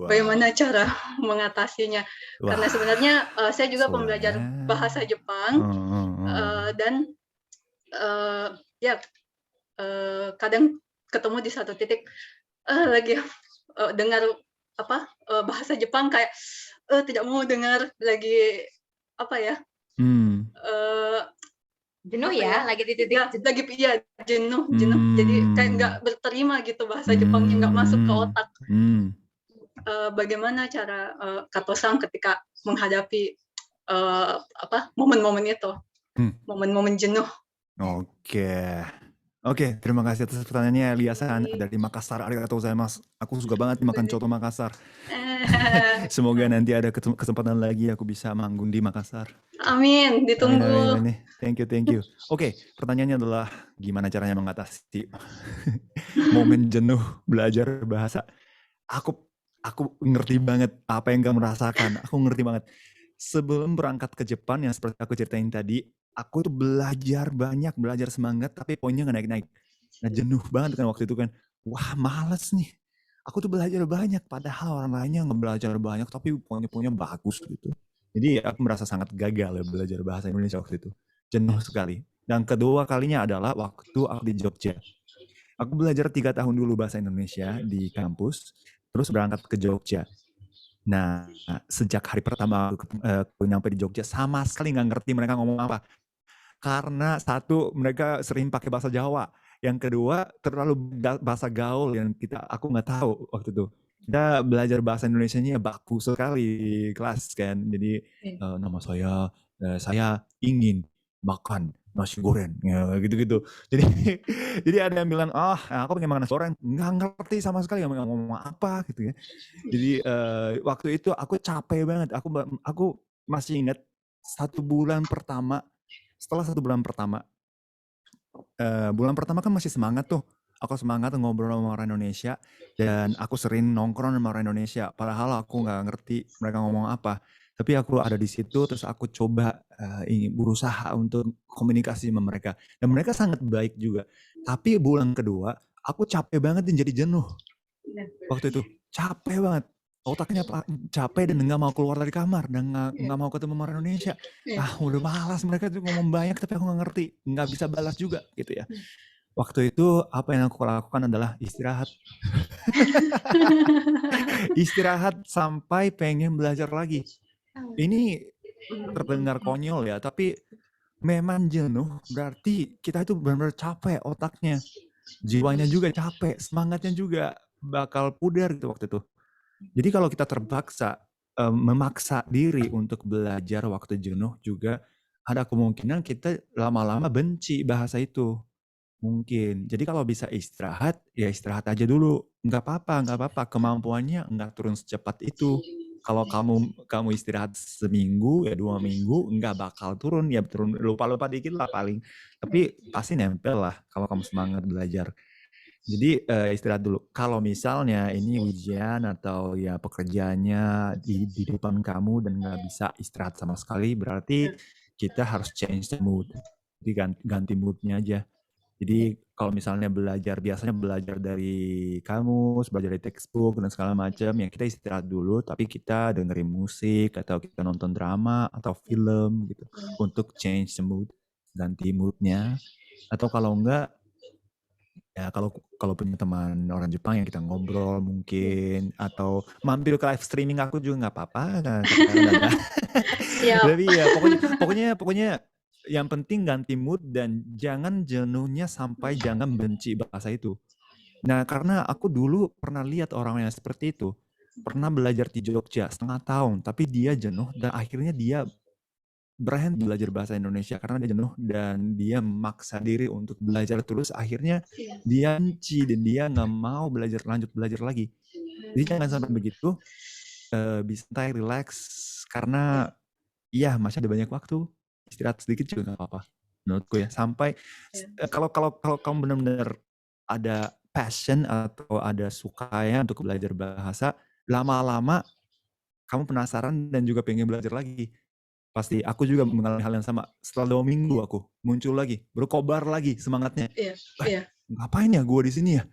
Bagaimana cara mengatasinya? Karena sebenarnya saya juga pembelajar bahasa Jepang dan kadang ketemu di satu titik lagi dengar bahasa Jepang kayak tidak mau dengar lagi jenuh ya, lagi di titik jenuh. Jadi kayak nggak berterima gitu bahasa Jepangnya nggak masuk ke otak. Bagaimana cara Katosang ketika menghadapi momen-momen itu, momen-momen jenuh? Oke, terima kasih atas pertanyaannya Lia-san dari Makassar. Arigatou gozaimasu. Aku suka banget makan coto Makassar. Semoga nanti ada kesempatan lagi aku bisa manggung di Makassar. Amin, ditunggu. Amin. Thank you. Oke, pertanyaannya adalah gimana caranya mengatasi momen jenuh belajar bahasa. Aku ngerti banget apa yang kamu rasakan. Aku ngerti banget. Sebelum berangkat ke Jepang yang seperti aku ceritain tadi, aku tuh belajar semangat, tapi poinnya nggak naik-naik. Nah, jenuh banget kan waktu itu kan. Wah, males nih. Aku tuh belajar banyak, padahal orang lainnya nggak belajar banyak, tapi poinnya bagus gitu. Jadi aku merasa sangat gagal ya belajar bahasa Indonesia waktu itu. Jenuh sekali. Dan kedua kalinya adalah waktu aku di Jogja. Aku belajar 3 tahun dulu bahasa Indonesia di kampus, terus berangkat ke Jogja. Nah, sejak hari pertama aku nyampe di Jogja, sama sekali nggak ngerti mereka ngomong apa. Karena satu, mereka sering pakai bahasa Jawa. Yang kedua, terlalu bahasa gaul yang aku nggak tahu waktu itu. Kita belajar bahasa Indonesianya baku sekali di kelas kan. Jadi nama saya ingin makan nasi goreng, ya, gitu-gitu. Jadi ada yang bilang, aku pengen makan nasi goreng, nggak ngerti sama sekali ngomong apa gitu ya. Jadi waktu itu aku capek banget. Aku masih ingat 1 bulan pertama. Setelah 1 bulan pertama, kan masih semangat tuh. Aku semangat ngobrol sama orang Indonesia dan aku sering nongkrong sama orang Indonesia. Padahal aku nggak ngerti mereka ngomong apa. Tapi aku ada di situ, terus aku coba berusaha untuk komunikasi sama mereka. Dan mereka sangat baik juga. Tapi bulan kedua, aku capek banget dan jadi jenuh. Waktu itu, capek banget. Otaknya capek dan nggak mau keluar dari kamar. Dan nggak mau ketemu orang Indonesia. Udah malas mereka tuh ngomong banyak, tapi aku nggak ngerti. Nggak bisa balas juga gitu ya. Waktu itu, apa yang aku lakukan adalah istirahat. Istirahat sampai pengen belajar lagi. Ini terdengar konyol ya, tapi memang jenuh berarti kita itu benar-benar capek otaknya. Jiwanya juga capek, semangatnya juga bakal pudar gitu waktu itu. Jadi kalau kita terpaksa memaksa diri untuk belajar waktu jenuh juga ada kemungkinan kita lama-lama benci bahasa itu. Mungkin. Jadi kalau bisa istirahat, ya istirahat aja dulu. Nggak apa-apa. Kemampuannya nggak turun secepat itu. Kalau kamu istirahat seminggu, ya 2 minggu, nggak bakal turun. Ya turun lupa-lupa dikit lah paling. Tapi pasti nempel lah kalau kamu semangat belajar. Jadi istirahat dulu. Kalau misalnya ini ujian atau ya pekerjaannya di depan kamu dan nggak bisa istirahat sama sekali, berarti kita harus change the mood. Jadi ganti moodnya aja. Jadi kalau misalnya biasanya belajar dari kamus, belajar dari textbook dan segala macam, ya kita istirahat dulu, tapi kita dengerin musik atau kita nonton drama atau film gitu untuk change the mood, ganti moodnya. Atau kalau enggak, ya kalau punya teman orang Jepang yang kita ngobrol mungkin, atau mampir ke live streaming aku juga nggak apa-apa. Tapi ya pokoknya yang penting ganti mood dan jangan jenuhnya sampai jangan benci bahasa itu. Nah, karena aku dulu pernah lihat orang yang seperti itu. pernah belajar di Jogja setengah tahun, tapi dia jenuh dan akhirnya dia berhenti belajar bahasa Indonesia karena dia jenuh dan dia memaksa diri untuk belajar terus. Akhirnya dia benci dan dia nggak mau lanjut belajar lagi. Jadi jangan sampai begitu. Bisa santai, relax karena iya masih ada banyak waktu, istirahat sedikit juga nggak apa-apa menurutku ya. Sampai kalau kamu benar-benar ada passion atau ada sukanya untuk belajar bahasa, lama-lama kamu penasaran dan juga pengen belajar lagi. Pasti aku juga mengalami hal yang sama. Setelah 2 minggu aku muncul lagi, berkobar lagi semangatnya. Ngapain ya gue di sini ya?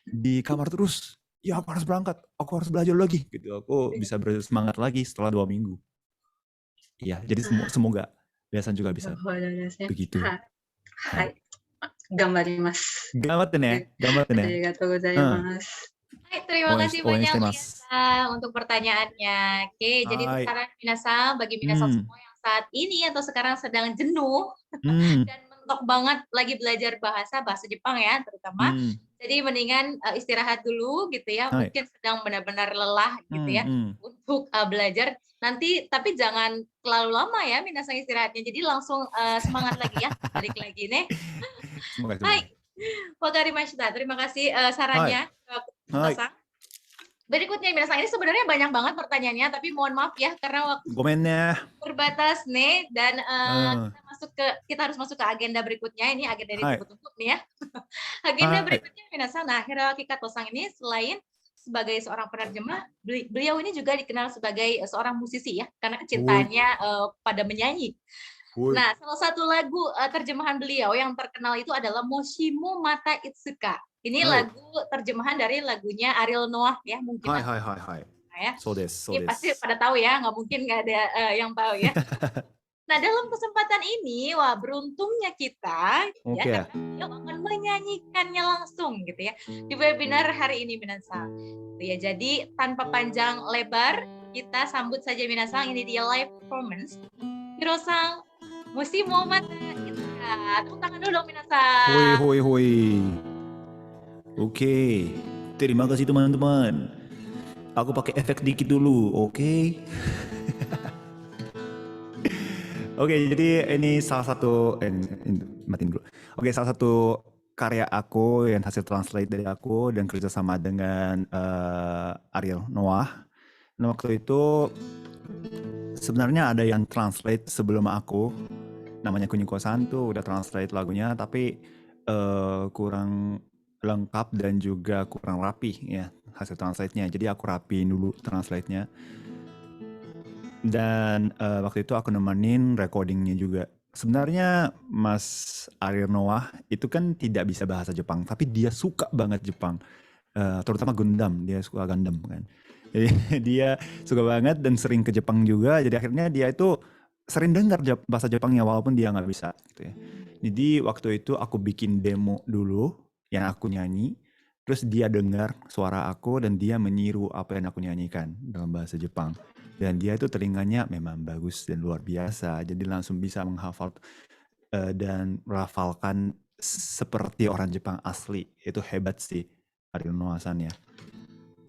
Di kamar terus. Ya aku harus berangkat, aku harus belajar lagi gitu. Aku bisa bersemangat lagi setelah 2 minggu. Iya, jadi semoga Bea-san juga bisa begitu. Hai. Gambarimasu. Gambatte ne. Arigatou gozaimasu. Hai, terima kasih banyak Lisa untuk pertanyaannya. Oke, jadi sekarang minasan, bagi minasan semua yang saat ini atau sekarang sedang jenuh dan mentok banget lagi belajar bahasa Jepang ya terutama. Jadi mendingan istirahat dulu gitu ya. Mungkin sedang benar-benar lelah gitu ya untuk belajar. Nanti tapi jangan terlalu lama ya minasan istirahatnya. Jadi langsung semangat lagi ya. Balik lagi nih. Hai. Wakarimashita. Terima kasih sarannya. Berikutnya minasan, ini sebenarnya banyak banget pertanyaannya, tapi mohon maaf ya karena waktu terbatas nih dan kita harus masuk ke agenda berikutnya. Ini agenda ditunggu-tunggu nih ya. Agenda berikutnya minasan, nah Hiroaki Kato-san ini selain sebagai seorang penerjemah, beliau ini juga dikenal sebagai seorang musisi ya karena kecintaannya pada menyanyi. Nah, salah satu lagu terjemahan beliau yang terkenal itu adalah Moshimo Mata Itsuka. Ini lagu terjemahan dari lagunya Ariel Noah ya mungkin. Hai. Ya. So ya, pasti pada tahu ya, nggak mungkin nggak ada yang tahu ya. Nah, dalam kesempatan ini, wah beruntungnya kita ya, karena akan menyanyikannya langsung gitu ya di webinar hari ini minasan. Ya, jadi tanpa panjang lebar kita sambut saja minasan, ini dia live performance Hiro-san Moshimo Mata Itsuka. Tepuk tangan dulu dong minasan. Hoi. Oke, terima kasih teman-teman. Aku pakai efek dikit dulu, oke? Oke, jadi ini salah satu matiin dulu. Oke, salah satu karya aku yang hasil translate dari aku dan kerjasama dengan Ariel Noah. Nah, waktu itu sebenarnya ada yang translate sebelum aku, namanya Kuniko-san tuh udah translate lagunya, tapi kurang lengkap dan juga kurang rapi ya hasil translate-nya. Jadi aku rapiin dulu translate-nya. Dan waktu itu aku nemenin recording-nya juga. Sebenarnya Mas Ariel Noah itu kan tidak bisa bahasa Jepang, tapi dia suka banget Jepang. Terutama Gundam, dia suka Gundam kan. Jadi dia suka banget dan sering ke Jepang juga. Jadi akhirnya dia itu sering dengar bahasa Jepangnya walaupun dia nggak bisa gitu ya. Jadi waktu itu aku bikin demo dulu yang aku nyanyi, terus dia dengar suara aku dan dia meniru apa yang aku nyanyikan dalam bahasa Jepang. Dan dia itu telinganya memang bagus dan luar biasa, jadi langsung bisa menghafal dan merafalkan seperti orang Jepang asli. Itu hebat sih Ariel Noah-san ya.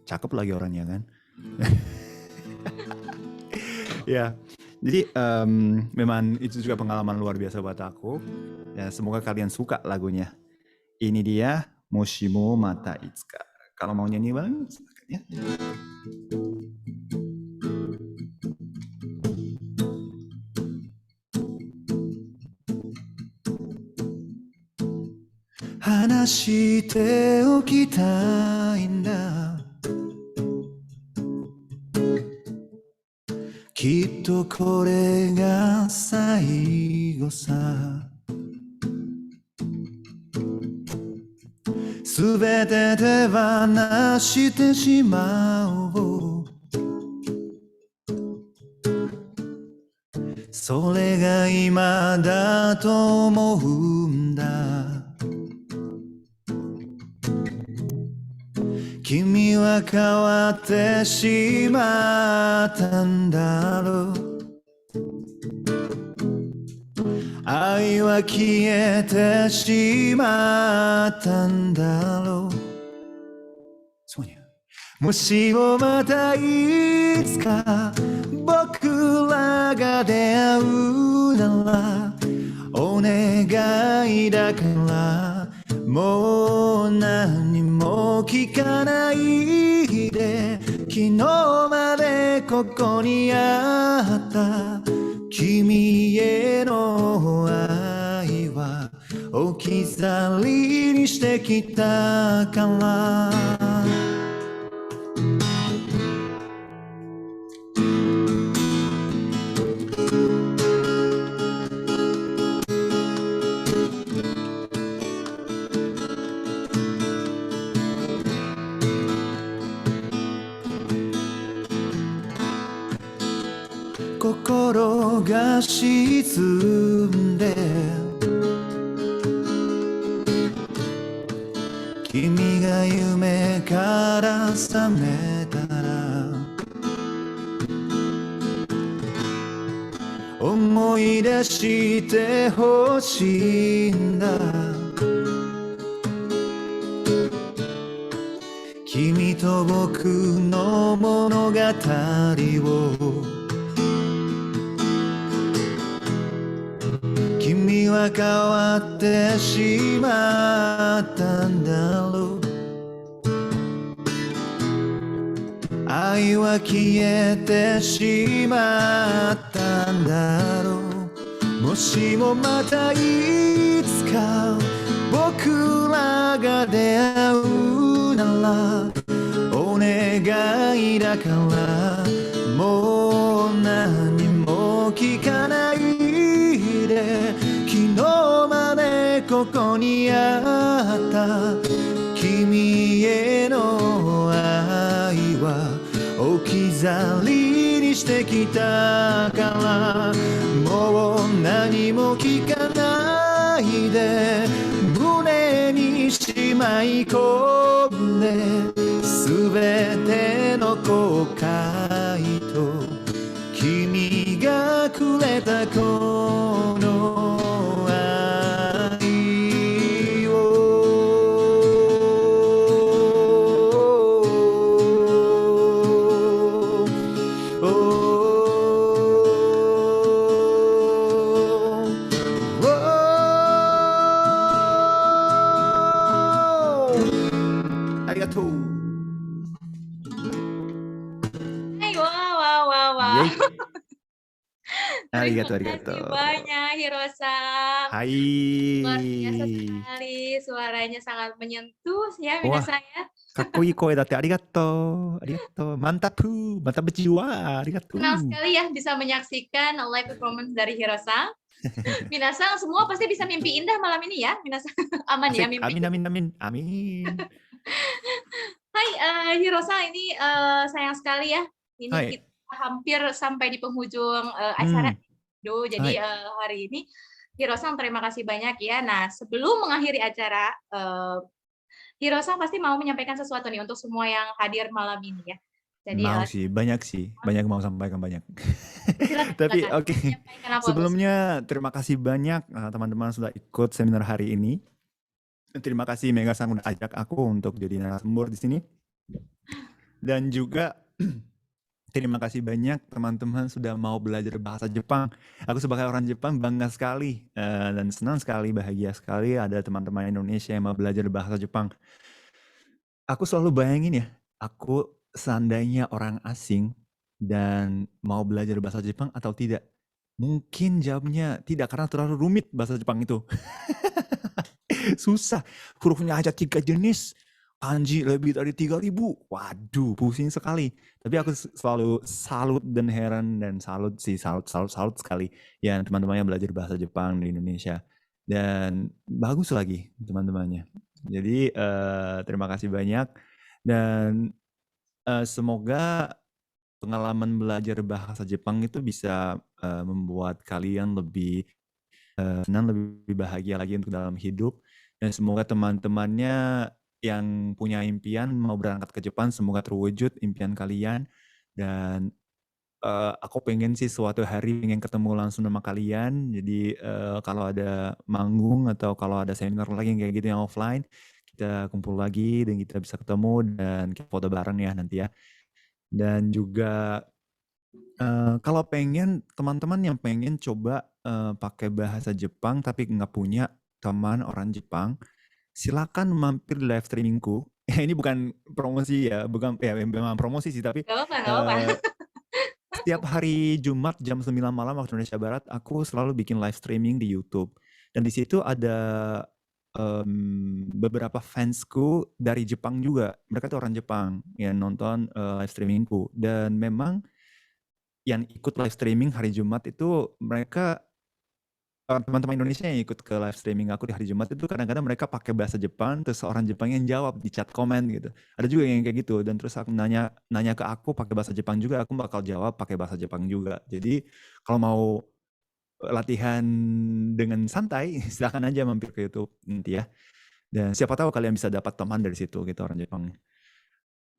Cakep lagi orangnya kan. Ya, jadi memang itu juga pengalaman luar biasa buat aku. Ya, semoga kalian suka lagunya. Ini dia Moshimo Mata Itsuka. Kalau mau nyanyi bang, silakan ya. Hanashite okitaiんだ。きっとこれが最後さ。すべて手放してしまおう。それが今だと思うんだ。君は変わってしまったんだろう。愛は消えてしまったんだろう。そうね。もしもまたいつか僕らが出会うならお願いだからもう何も聞かないで昨日までここにあった君への愛は置き去りにしてきたから心が沈んで君が夢から覚めたら思い出してほしいんだ君と僕の物語を君は変わってしまったんだろう愛は消えてしまったんだろうもしもまたいつか僕らが出会うならお願いだからもう何も聞かないで昨日までここにあった君への愛は置き去りにしてきたからもう何も聞かないで胸にしまい込んで全ての後悔と君がくれたこの愛ありがとう。Hai, wow. ありがとう、あり Terima がと kasih う。 banyak, Hirosa. は Luar い。 biasa sekali, suaranya sangat menyentuh ya, Wah, Minasa ya. かっこいい声だってありがとう。ありがとう。Mantap, mantap berjiwa. ありがとう。 Senang sekali ya bisa menyaksikan live performance dari Hirosa. Minasang semua pasti bisa mimpi indah malam ini ya, Minasang. Aman ya Asik. mimpi. Amin. Hai Hirosa, ini sayang sekali ya. Ini Hai. kita hampir sampai di penghujung acara. Jadi Hai. hari ini Hirosa terima kasih banyak ya. Nah, sebelum mengakhiri acara, Hirosa pasti mau menyampaikan sesuatu nih untuk semua yang hadir malam ini ya. Jadi Mau sih, banyak sih. Banyak mau sampaikan banyak. silakan, Tapi silakan. oke. Menyampaikan apa, Bos? Sebelumnya terima kasih banyak teman-teman sudah ikut seminar hari ini. Terima kasih Mega-san udah ajak aku untuk jadi narasumber di sini. Dan juga terima kasih banyak teman-teman sudah mau belajar bahasa Jepang. Aku sebagai orang Jepang bangga sekali dan senang sekali, bahagia sekali ada teman-teman Indonesia yang mau belajar bahasa Jepang. Aku selalu bayangin ya, aku seandainya orang asing dan mau belajar bahasa Jepang atau tidak. Mungkin jawabnya tidak karena terlalu rumit bahasa Jepang itu. Susah, hurufnya aja 3 jenis, kanji lebih dari 3.000. Waduh, pusing sekali. Tapi aku selalu salut dan heran dan salut sekali ya teman-teman yang belajar bahasa Jepang di Indonesia. Dan bagus lagi teman-temannya. Jadi terima kasih banyak dan semoga pengalaman belajar bahasa Jepang itu bisa membuat kalian lebih senang, lebih bahagia lagi untuk dalam hidup. Dan semoga teman-temannya yang punya impian mau berangkat ke Jepang, semoga terwujud impian kalian. Dan aku pengen sih suatu hari pengen ketemu langsung sama kalian. Jadi kalau ada manggung atau kalau ada seminar lagi yang kayak gitu yang offline, kita kumpul lagi dan kita bisa ketemu dan kita foto bareng ya nanti ya. Dan juga kalau pengen teman-teman yang pengen coba pakai bahasa Jepang tapi nggak punya teman orang Jepang, silakan mampir live streamingku. Ini bukan promosi ya, bukan ya memang promosi sih tapi Gak apa-apa. setiap hari Jumat jam 9 malam waktu Indonesia Barat aku selalu bikin live streaming di YouTube. Dan di situ ada beberapa fansku dari Jepang juga. Mereka tuh orang Jepang yang nonton live streamingku. Dan memang yang ikut live streaming hari Jumat itu mereka teman-teman Indonesia yang ikut ke live streaming aku di hari Jumat itu kadang-kadang mereka pakai bahasa Jepang, terus seorang Jepang yang jawab di chat komen gitu. Ada juga yang kayak gitu, dan terus aku nanya ke aku pakai bahasa Jepang juga, aku bakal jawab pakai bahasa Jepang juga. Jadi kalau mau latihan dengan santai, silakan aja mampir ke YouTube nanti ya. Dan siapa tahu kalian bisa dapat teman dari situ gitu, orang Jepang.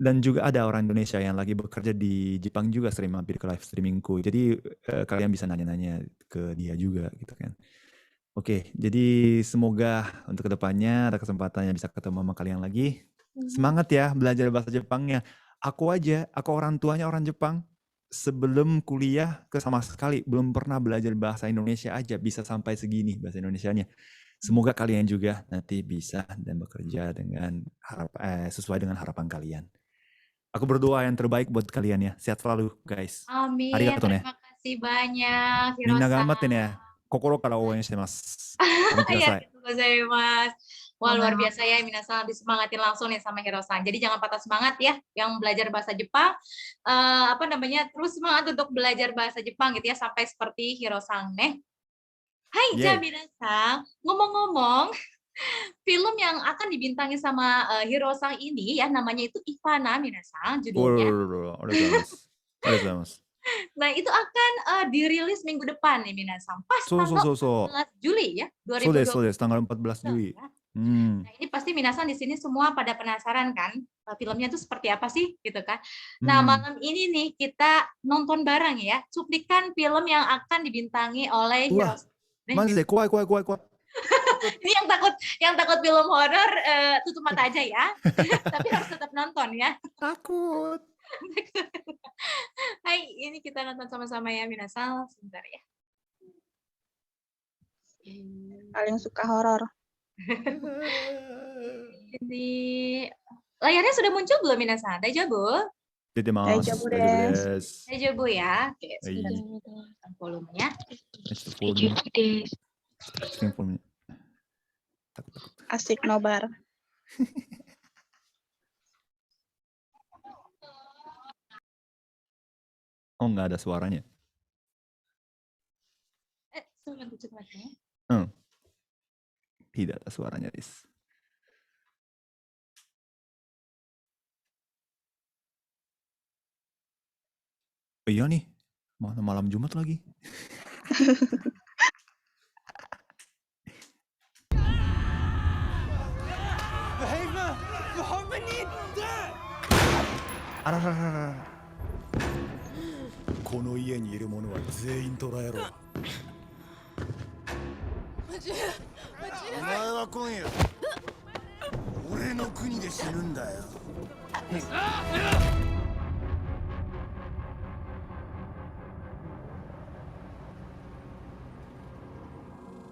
Dan juga ada orang Indonesia yang lagi bekerja di Jepang juga sering mampir ke live streamingku. Jadi kalian bisa nanya-nanya ke dia juga gitu kan. Oke, jadi semoga untuk kedepannya ada kesempatan yang bisa ketemu sama kalian lagi. Semangat ya belajar bahasa Jepangnya. Aku orang tuanya orang Jepang. Sebelum kuliah sama sekali belum pernah belajar bahasa Indonesia aja bisa sampai segini bahasa Indonesianya. Semoga kalian juga nanti bisa dan bekerja dengan sesuai dengan harapan kalian. Aku berdoa yang terbaik buat kalian ya. Sehat selalu, guys. Amin. Arigato ne. Terima kasih banyak, Minna Hirosan. gambatte ne. Kokoro kara ouen shitemasu. Arigatou gozaimasu. Wah, luar biasa ya, minasan disemangatin langsung nih sama Hirosan. Jadi jangan patah semangat ya, yang belajar bahasa Jepang. Terus semangat untuk belajar bahasa Jepang gitu ya, sampai seperti Hirosan nih. Hai, ja minasan. Ngomong-ngomong, film yang akan dibintangi sama Hirosang ini ya namanya itu Ivana minasan judulnya. Nah, itu akan dirilis minggu depan nih minasan. Pas tanggal 14 Juli ya, 2020. Tanggal 14 Juli. Nah, ini pasti minasan di sini semua pada penasaran kan, filmnya itu seperti apa sih gitu kan. Nah, malam ini nih kita nonton bareng ya, cuplikan film yang akan dibintangi oleh Hirosang. Maksudnya kuai. Ini yang takut film horor tutup mata aja ya. Tapi harus tetap nonton ya. Takut. Hai, ini kita nonton sama-sama ya minasan. Sebentar ya. Paling suka horor. Ini layarnya sudah muncul belum minasan? Daijoubu? Daijoubu desu. Daijoubu ya. Oke, sebentar. Volumenya. Asik nobar. Oh, nggak ada suaranya. Tidak ada suaranya, Riz. Iya nih, malam Jumat lagi.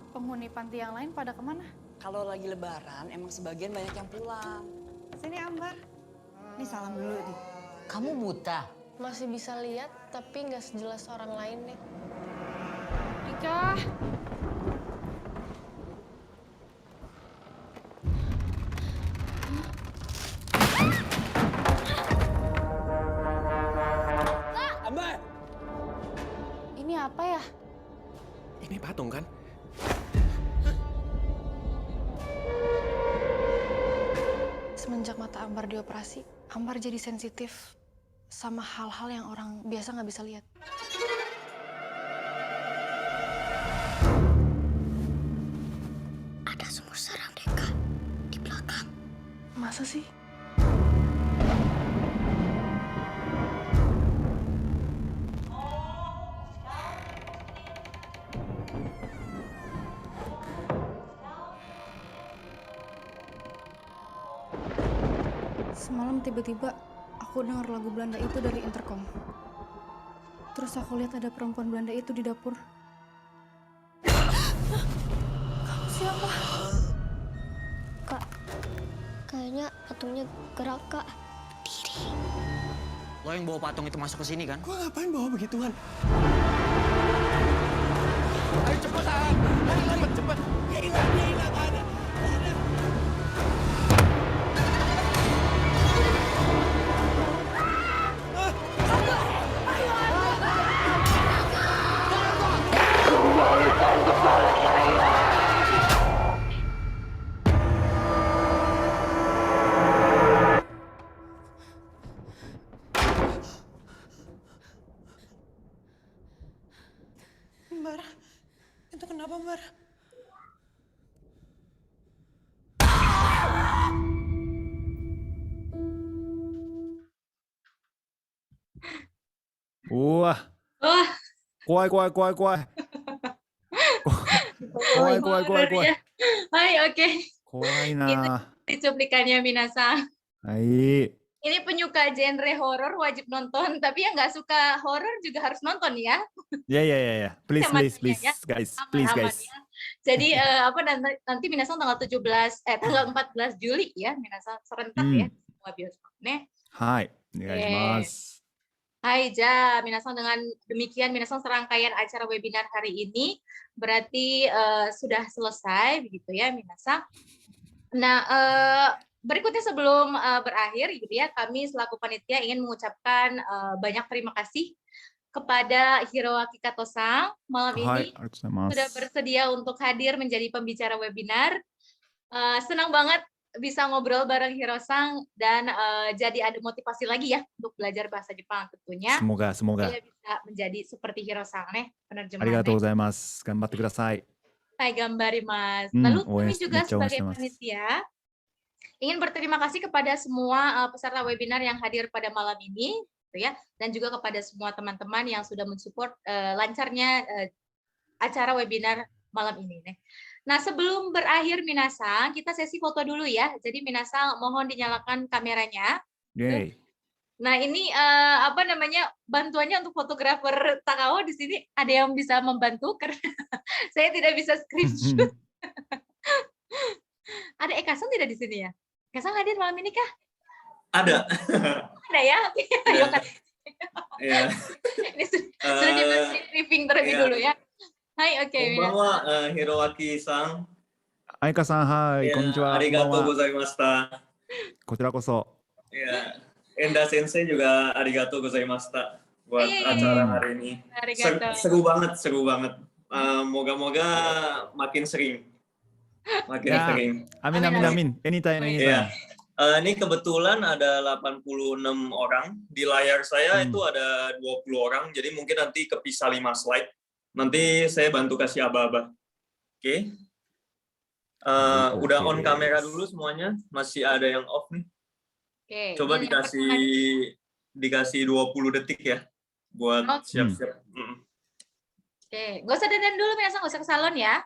Penghuni panti yang lain pada kemana? Kalau lagi lebaran, emang sebagian banyak yang pulang. Sini Ambar. Nih salam dulu nih. Kamu buta? Masih bisa lihat, tapi nggak sejelas orang lain nih. Dika. Ambar! Ini apa ya? Ini patung kan? Semenjak mata Ambar dioperasi, Ambar jadi sensitif sama hal-hal yang orang biasa nggak bisa lihat. Ada sumur sarang Deka di belakang. Masa sih? Semalam tiba-tiba aku dengar lagu Belanda itu dari intercom. Terus aku lihat ada perempuan Belanda itu di dapur. Kamu siapa? Kak, kayaknya patungnya gerak, Kak. Diri. Lo yang bawa patung itu masuk ke sini kan? Gua ngapain bawa begituan? Ayo cepetan! Ayo cepet! Dia hilang, ada. Mbak, itu kenapa, Mbak? Wah, Wah, kuai. Hai, oke. Kuai Itu na. cuplikannya Minasang. Hai. Ini penyuka genre horor wajib nonton, tapi yang nggak suka horor juga harus nonton ya. Ya. Please, Teman-temannya guys. aman, Please, aman guys. ya. Jadi nanti Minasang tanggal 14 Juli ya, Minasang serentak ya semua bioskop. Hai, onegaishimasu. Hai Ja, Minasang, dengan demikian Minasang serangkaian acara webinar hari ini berarti sudah selesai begitu ya Minasang. Nah, berikutnya sebelum berakhir gitu ya, kami selaku panitia ingin mengucapkan banyak terima kasih kepada Hiroaki Kato-san malam ini sudah bersedia untuk hadir menjadi pembicara webinar. Senang banget bisa ngobrol bareng Hiro-san dan jadi ada motivasi lagi ya untuk belajar bahasa Jepang tentunya. Semoga. Dia bisa menjadi seperti Hiro-san penerjemah. Arigatou gozaimasu. Ganbatte kudasai. Hai, gambarimasu. Lalu kami juga sebagai mas. panitia ingin berterima kasih kepada semua peserta webinar yang hadir pada malam ini, gitu ya, dan juga kepada semua teman-teman yang sudah mensupport lancarnya acara webinar malam ini. Nah, sebelum berakhir Minasang, kita sesi foto dulu ya. Jadi Minasang mohon dinyalakan kameranya. Yay. Nah, ini bantuannya untuk fotografer Takao di sini ada yang bisa membantu karena saya tidak bisa screenshot. Ada Eka-san tidak di sini ya? Eka-san hadir malam ini kah? Ada. Ada ya? Oke, ayo kan. Iya. Ini sudah di briefing terlebih dulu ya. Hai, oke. Konbanwa, Hiroaki-san. Aika-san, hai. Konnichiwa. Arigatou gozaimashita. Kochira koso. Iya. Enda Sensei juga arigatou gozaimashita buat acara hari ini. Seru banget. Moga-moga makin sering. Sering. Amin. Anytime. Iya. Ini kebetulan ada 86 orang. Di layar saya itu ada 20 orang, jadi mungkin nanti kepisah 5 slide. Nanti saya bantu kasih aba-aba. Oke. Udah on kamera dulu semuanya. Masih ada yang off nih. Coba dikasih 20 detik ya buat siap-siap. Oke, gak usah dandan dulu, Minasang, gak usah ke salon ya.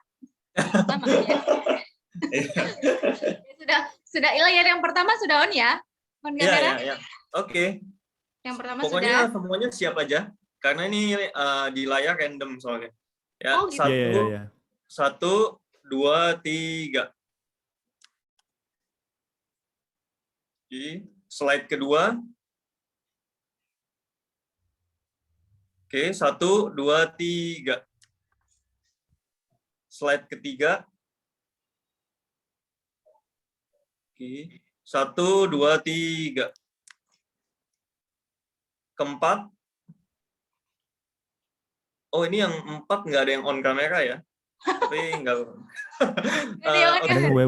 Sudah layar yang pertama sudah on ya? On kamera? Iya. Oke. Yang pertama pokoknya sudah. Semuanya siap aja. Karena ini di layar random soalnya. Ya, oh, gitu. 1, 2, 3. Oke, slide kedua. Oke, 1, 2, 3. Slide ketiga. Oke, 1, 2, 3. Keempat. Oh, ini yang 4 nggak ada yang on kamera ya? Tapi nggak.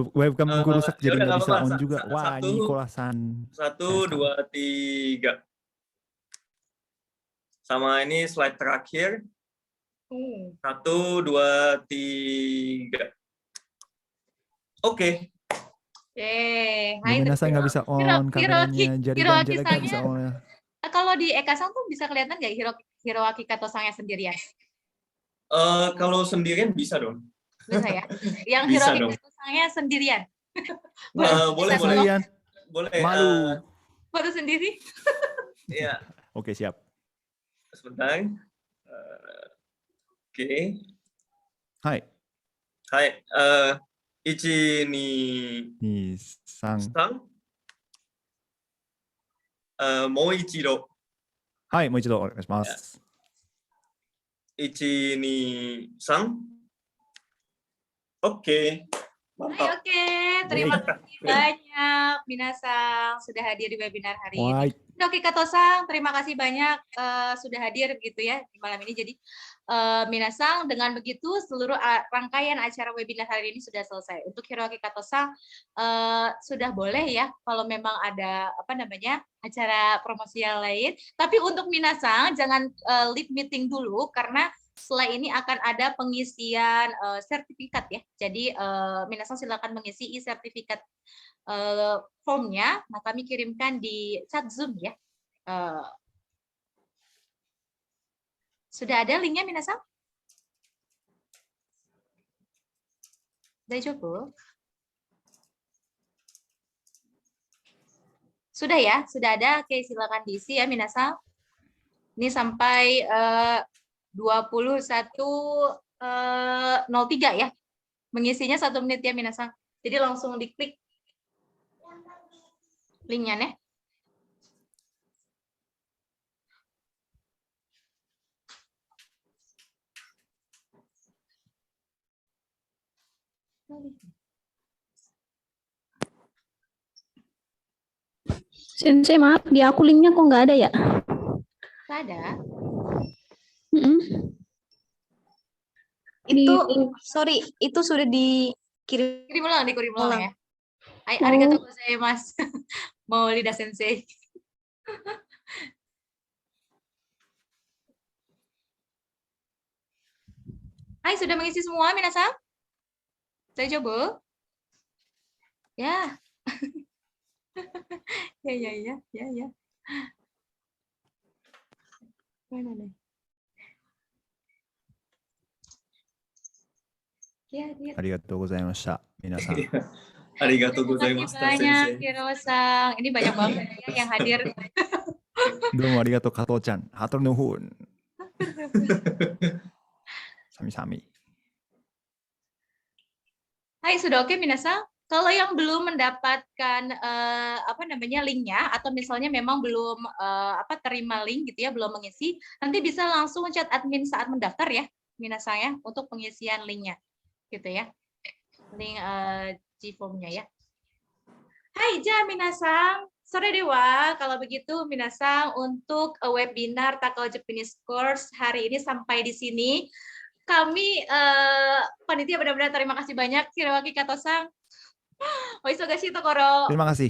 Webcam gue rusak jadi nggak bisa on juga. Wah, Nicolas-san. 1, 2, 3. Sama ini slide terakhir. 1, 2, 3. Oke. Gimana saya nggak bisa on kameranya, jadi nggak bisa on. Kalau di Eka-san tuh bisa kelihatan nggak Hiroaki Kato-sannya sendirian? Kalau sendirian bisa dong. Bisa ya? Yang Hiroaki Kato-sannya sendirian? Boleh. Malu. Foto sendiri. Iya. Oke, siap. Sebentar. Oke. Hai. Hai. 1, 2, 2、3。もう一度。はい、もう一度お願いします。1, 2, 3. Oke. Hai, oke. Terima kasih banyak Minasang sudah hadir di webinar hari ini. Doki Kato-san, terima kasih banyak sudah hadir gitu ya di malam ini. Jadi Minasang, dengan begitu seluruh rangkaian acara webinar hari ini sudah selesai. Untuk Hiroaki Kato-san sudah boleh ya kalau memang ada acara promosi yang lain. Tapi untuk Minasang jangan leave meeting dulu karena setelah ini akan ada pengisian sertifikat ya. Jadi Minasang silakan mengisi e-sertifikat formnya. Nah, kami kirimkan di chat Zoom ya. Sudah ada linknya Minasang? Daijoubu? Sudah ya? Sudah ada? Oke, silakan diisi ya Minasang. Ini sampai 21.03 ya. Mengisinya 1 menit ya Minasang. Jadi langsung diklik linknya nih. Sensei, maaf, di aku linknya kok nggak ada ya? Nggak ada. Itu sudah dikirim ulang ya. Hai, arigatou gozaimasu. Maulida Sensei. Hai, sudah mengisi semua Minasang? Saya coba. Ya. Ya. Mana nih? Arigatou gozaimashita, minasan. Arigatou gozaimashita, banyak Hiro-san. Ini banyak banget ya yang hadir. Domo arigatou Kato-chan. Hatur nuhun. Sami-sami. Hai, sudah oke Minasang? Kalau yang belum mendapatkan linknya atau misalnya memang belum terima link gitu ya, belum mengisi, nanti bisa langsung chat admin saat mendaftar ya Minasang ya untuk pengisian linknya gitu ya, link G-form-nya ya. Hai ja Minasang, sore dewa. Kalau begitu Minasang, untuk webinar Takao Japanese Course hari ini sampai di sini. Kami panitia benar-benar terima kasih banyak Hiroaki Kato-san. Oisogashi tokoro. Terima kasih.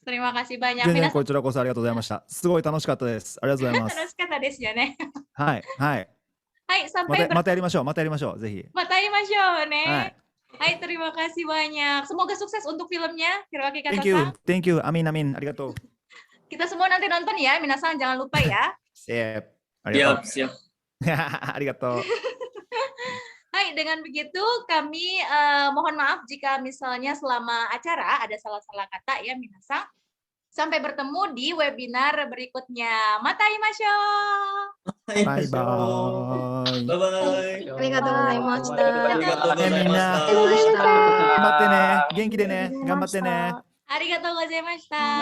Terima kasih banyak. 全然こちらこそありがとうございました。すごい楽しかったです。ありがとうございます。楽しかったですよね。はい。はい、sampaiまたやりましょう。ぜひ。またやりましょうね。はい、terima kasih banyak. Semoga sukses untuk filmnya Hiroaki Kato-san. Thank you. Amin. ありがとう。Kita semua nanti nonton ya, Minasang jangan lupa ya. Siap. Siap. ありがとう。Hai, dengan begitu kami mohon maaf jika misalnya selama acara ada salah-salah kata ya Minasang. Sampai bertemu di webinar berikutnya. Matai masyo. Bye bye. Bye bye. Arigatou gozaimashita. Minna. Gambatte ne. Genki de ne. Gambatte ne. Arigatou gozaimashita.